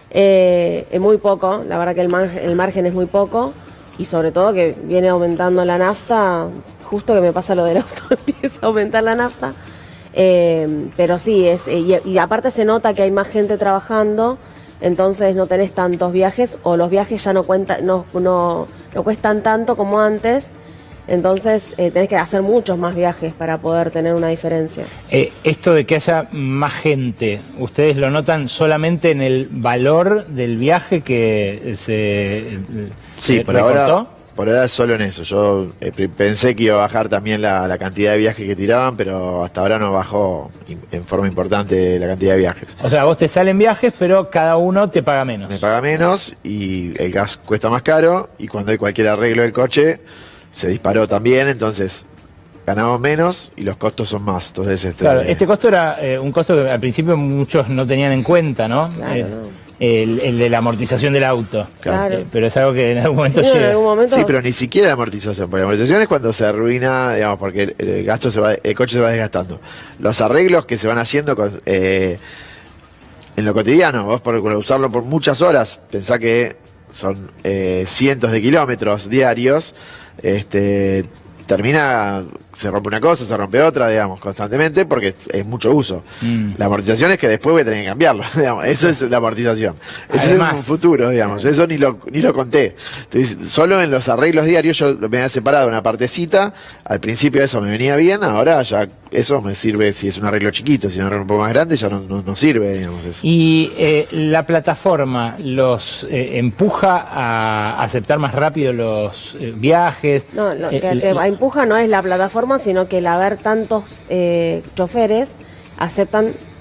Es muy poco, la verdad que el margen es muy poco, y sobre todo que viene aumentando la nafta. Justo que me pasa lo del auto, empieza a aumentar la nafta. Pero sí, y aparte se nota que hay más gente trabajando, entonces no tenés tantos viajes, o los viajes ya no cuestan tanto como antes, entonces tenés que hacer muchos más viajes para poder tener una diferencia. Esto de que haya más gente, ¿ustedes lo notan solamente en el valor del viaje que se por ahora, recortó? por ahora solo en eso. Yo pensé que iba a bajar también la cantidad de viajes que tiraban, pero hasta ahora no bajó en forma importante la cantidad de viajes. O sea, vos te salen viajes, pero cada uno te paga menos. Me paga menos y el gas cuesta más caro, y cuando hay cualquier arreglo del coche se disparó también, entonces ganamos menos y los costos son más. Entonces, Claro, este costo era un costo que al principio muchos no tenían en cuenta, ¿no? Claro, no. El de la amortización del auto. Claro. Pero es algo que en algún momento Sí, en llega. algún momento- Sí, pero ni siquiera la amortización, porque la amortización es cuando se arruina, digamos, porque el coche se va desgastando. Los arreglos que se van haciendo en lo cotidiano, vos por usarlo por muchas horas, pensá que son cientos de kilómetros diarios, termina, se rompe una cosa, se rompe otra, digamos, constantemente, porque es mucho uso. La amortización es que después voy a tener que cambiarlo, digamos, eso es la amortización. Eso es un futuro, digamos, eso ni lo conté. Entonces, solo en los arreglos diarios yo me había separado una partecita, al principio eso me venía bien, ahora ya eso me sirve si es un arreglo chiquito, si es un arreglo un poco más grande ya no sirve, digamos, eso. Y la plataforma los empuja a aceptar más rápido los viajes. No, lo que te empuja no es la plataforma, sino que el haber tantos choferes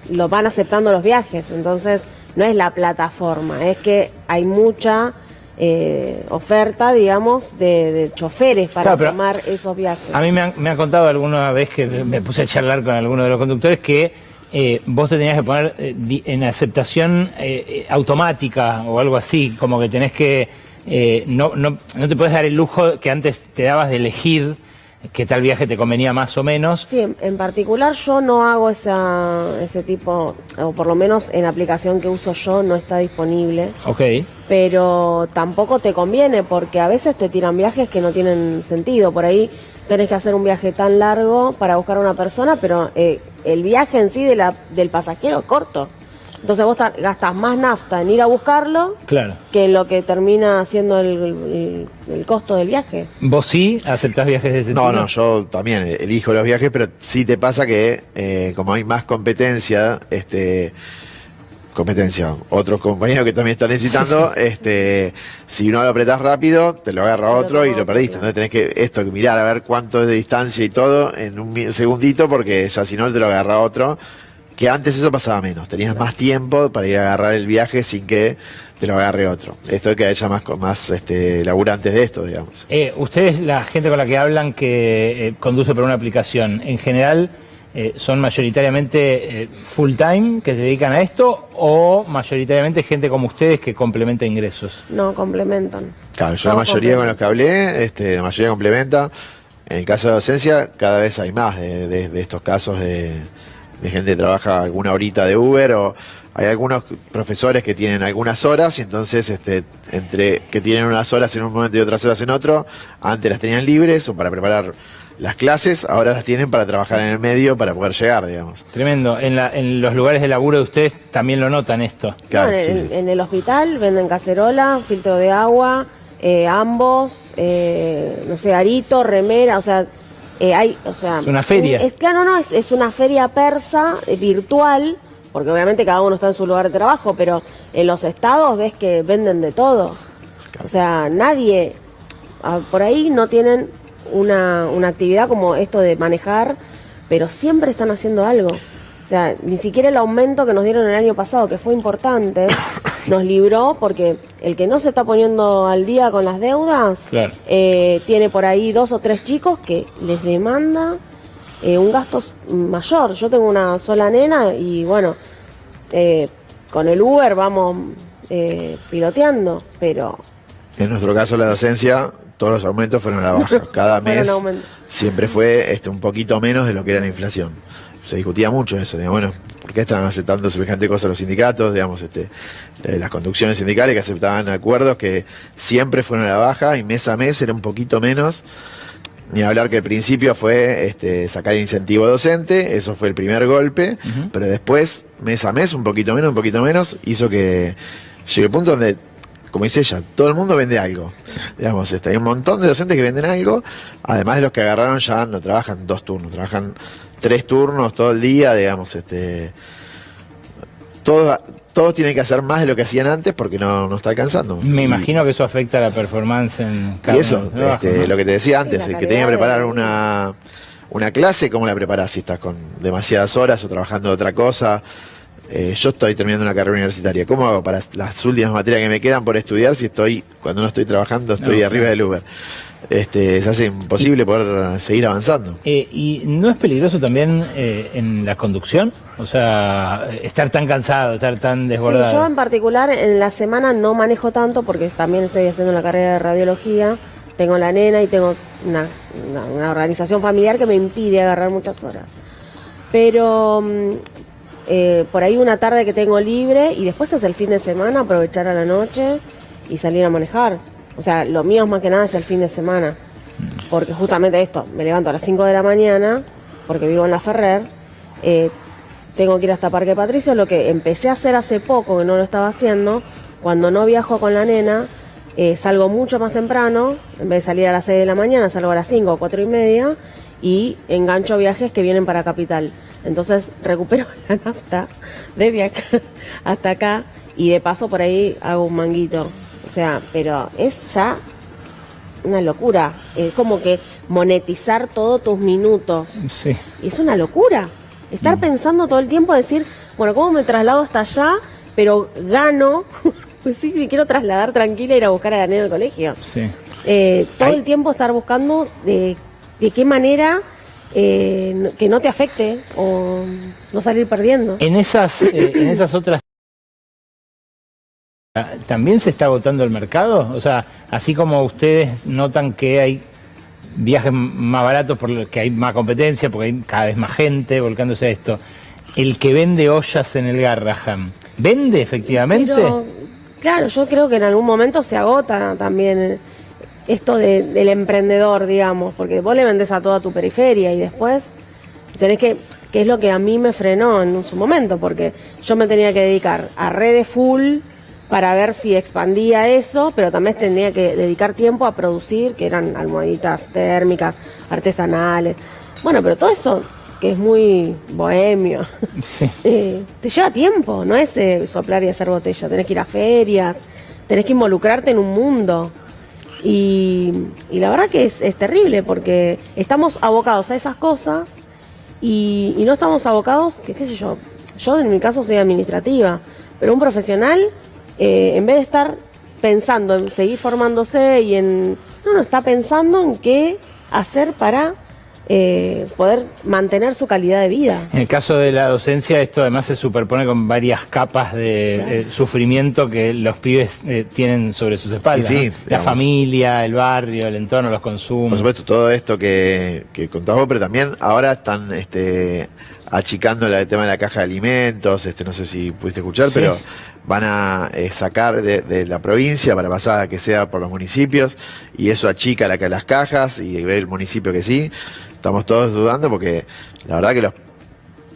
van aceptando los viajes. Entonces, no es la plataforma, es que hay mucha oferta, digamos, de choferes para tomar esos viajes. A mí me han contado alguna vez que me puse a charlar con alguno de los conductores que vos te tenías que poner en aceptación automática o algo así, como que tenés que no te podés dar el lujo que antes te dabas de elegir qué tal viaje te convenía más o menos. Sí, en particular yo no hago ese tipo, o por lo menos en la aplicación que uso yo no está disponible. Ok. Pero tampoco te conviene porque a veces te tiran viajes que no tienen sentido. Por ahí tenés que hacer un viaje tan largo para buscar a una persona, pero el viaje en sí del pasajero es corto. Entonces vos gastas más nafta en ir a buscarlo que en lo que termina siendo el costo del viaje. ¿Vos sí aceptás viajes de ese tipo? No, yo también elijo los viajes, pero sí te pasa que como hay más competencia, otros compañeros que también están necesitando, si no lo apretás rápido, te lo agarra otro y lo perdiste. Entonces tenés que mirar a ver cuánto es de distancia y todo en un segundito, porque ya si no te lo agarra otro. Que antes eso pasaba menos, tenías más tiempo para ir a agarrar el viaje sin que te lo agarre otro. Esto es que haya más laburantes de esto, digamos. Ustedes, la gente con la que hablan que conduce por una aplicación, en general son mayoritariamente full time que se dedican a esto o mayoritariamente gente como ustedes que complementa ingresos. No, complementan. Claro, yo la mayoría con los que hablé, la mayoría complementa. En el caso de docencia, cada vez hay más de estos casos de gente que trabaja alguna horita de Uber, o hay algunos profesores que tienen algunas horas y entonces entre que tienen unas horas en un momento y otras horas en otro, antes las tenían libres o para preparar las clases, ahora las tienen para trabajar en el medio para poder llegar, digamos. Tremendo. En los lugares de laburo de ustedes también lo notan esto. Claro, en el hospital venden cacerola, filtro de agua, ambos, no sé, arito, remera, o sea... es una feria. Es una feria persa virtual, porque obviamente cada uno está en su lugar de trabajo, pero en los estados ves que venden de todo. O sea, nadie, por ahí no tienen una actividad como esto de manejar, pero siempre están haciendo algo. O sea, ni siquiera el aumento que nos dieron el año pasado, que fue importante, nos libró, porque el que no se está poniendo al día con las deudas, tiene por ahí 2 o 3 chicos que les demanda un gasto mayor. Yo tengo una sola nena y bueno, con el Uber vamos piloteando, pero... En nuestro caso la docencia, todos los aumentos fueron a la baja. Cada mes siempre fue un poquito menos de lo que era la inflación. Se discutía mucho eso, digamos, bueno, ¿por qué están aceptando semejante cosa los sindicatos? Digamos, las conducciones sindicales que aceptaban acuerdos que siempre fueron a la baja y mes a mes era un poquito menos. Ni hablar que al principio fue sacar el incentivo docente, eso fue el primer golpe, pero después, mes a mes, un poquito menos, hizo que llegue el punto donde, como dice ella, todo el mundo vende algo. Digamos, hay un montón de docentes que venden algo, además de los que agarraron ya no trabajan 2 turnos, trabajan 3 turnos todo el día, digamos, todos tienen que hacer más de lo que hacían antes porque no está alcanzando. Me imagino que eso afecta a la performance en Y eso, trabajo, ¿no? lo que te decía antes, el que tenía que preparar una clase, ¿cómo la preparás si estás con demasiadas horas o trabajando de otra cosa? Yo estoy terminando una carrera universitaria. ¿Cómo hago para las últimas materias que me quedan por estudiar si cuando no estoy trabajando, estoy arriba del Uber? Se hace imposible poder seguir avanzando. ¿Y no es peligroso también en la conducción? O sea, estar tan cansado, estar tan desbordado. Sí, yo en particular en la semana no manejo tanto porque también estoy haciendo la carrera de radiología, tengo la nena y tengo una organización familiar que me impide agarrar muchas horas. Pero por ahí una tarde que tengo libre y después es el fin de semana, aprovechar a la noche y salir a manejar. O sea, lo mío más que nada es el fin de semana, porque justamente esto, me levanto a las 5 de la mañana, porque vivo en La Ferrer, tengo que ir hasta Parque Patricio, lo que empecé a hacer hace poco, que no lo estaba haciendo, cuando no viajo con la nena, salgo mucho más temprano, en vez de salir a las 6 de la mañana, salgo a las 5 o 4 y media, y engancho viajes que vienen para Capital. Entonces recupero la nafta desde acá hasta acá, y de paso por ahí hago un manguito. O sea, pero es ya una locura. Es como que monetizar todos tus minutos. Sí. Es una locura. Estar pensando todo el tiempo, decir, bueno, ¿cómo me traslado hasta allá? Pero gano. Pues sí, me quiero trasladar tranquila e ir a buscar a la nena del colegio. Sí. Todo el tiempo estar buscando de qué manera que no te afecte o no salir perdiendo. En esas otras... ¿También se está agotando el mercado? O sea, así como ustedes notan que hay viajes más baratos porque hay más competencia, porque hay cada vez más gente volcándose a esto, el que vende ollas en el Garrahan, ¿vende efectivamente? Pero, claro, yo creo que en algún momento se agota también esto del emprendedor, digamos, porque vos le vendés a toda tu periferia y después tenés que es lo que a mí me frenó en su momento, porque yo me tenía que dedicar a redes full para ver si expandía eso, pero también tenía que dedicar tiempo a producir, que eran almohaditas térmicas, artesanales. Bueno, pero todo eso, que es muy bohemio, sí. Te lleva tiempo, no es soplar y hacer botella, tenés que ir a ferias, tenés que involucrarte en un mundo. Y la verdad que es terrible, porque estamos abocados a esas cosas y no estamos abocados, que qué sé yo en mi caso soy administrativa, pero un profesional... en vez de estar pensando en seguir formándose y está pensando en qué hacer para poder mantener su calidad de vida. En el caso de la docencia, esto además se superpone con varias capas de sufrimiento que los pibes tienen sobre sus espaldas. Sí, ¿no? La familia, el barrio, el entorno, los consumos. Por supuesto, todo esto que contás vos, pero también ahora están achicando el tema de la caja de alimentos, no sé si pudiste escuchar, sí. Pero van a sacar de la provincia para pasar a que sea por los municipios, y eso achica las cajas y ver el municipio que sí. Estamos todos dudando porque la verdad que los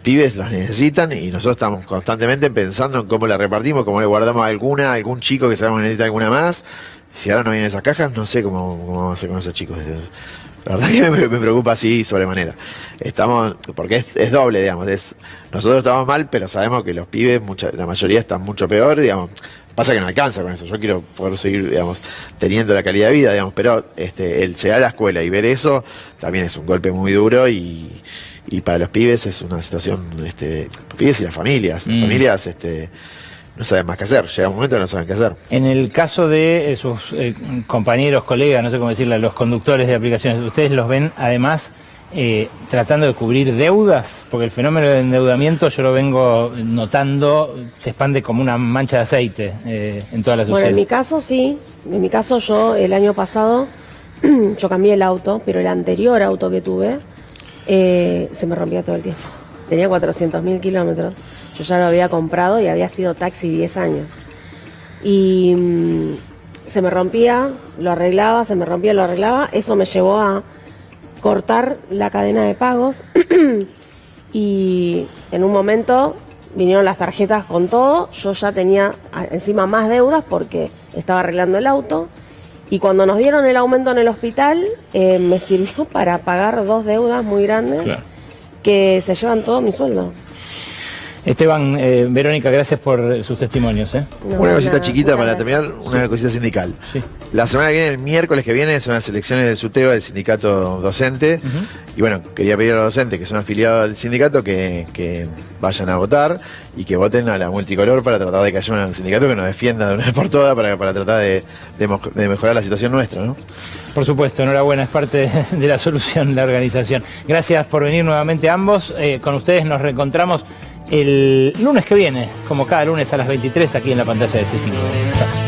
pibes los necesitan y nosotros estamos constantemente pensando en cómo la repartimos, cómo le guardamos a algún chico que sabemos que necesita alguna más. Si ahora no vienen esas cajas, no sé cómo vamos a hacer con esos chicos. La verdad que me preocupa así sobremanera. Porque es doble, digamos. Nosotros estamos mal, pero sabemos que los pibes, la mayoría están mucho peor, digamos. Pasa que no alcanza con eso. Yo quiero poder seguir, digamos, teniendo la calidad de vida, digamos, pero el llegar a la escuela y ver eso también es un golpe muy duro y para los pibes es una situación, los pibes y las familias. Las familias, no saben más qué hacer. Llega un momento que no saben qué hacer. En el caso de sus compañeros, colegas, no sé cómo decirle, los conductores de aplicaciones, ¿ustedes los ven además tratando de cubrir deudas? Porque el fenómeno de endeudamiento yo lo vengo notando, se expande como una mancha de aceite en toda la sociedad. Bueno, en mi caso sí. En mi caso yo el año pasado, yo cambié el auto, pero el anterior auto que tuve se me rompía todo el tiempo. Tenía 400.000 kilómetros. Yo ya lo había comprado y había sido taxi 10 años. Y se me rompía, lo arreglaba, se me rompía, lo arreglaba. Eso me llevó a cortar la cadena de pagos. Y en un momento vinieron las tarjetas con todo. Yo ya tenía encima más deudas porque estaba arreglando el auto. Y cuando nos dieron el aumento en el hospital, me sirvió para pagar 2 deudas muy grandes, claro, que se llevan todo mi sueldo. Esteban, Verónica, gracias por sus testimonios. Una cosita chiquita para terminar, una cosita sindical. Sí. La semana que viene, el miércoles que viene, son las elecciones del SUTEBA, del sindicato docente. Y bueno, quería pedir a los docentes que son afiliados al sindicato que vayan a votar y que voten a la multicolor para tratar de que haya un sindicato que nos defienda de una vez por todas para tratar de mejorar la situación nuestra, ¿no? Por supuesto, enhorabuena, es parte de la solución la organización. Gracias por venir nuevamente ambos. Con ustedes nos reencontramos el lunes que viene, como cada lunes a las 23 aquí en la pantalla de C5. Chao.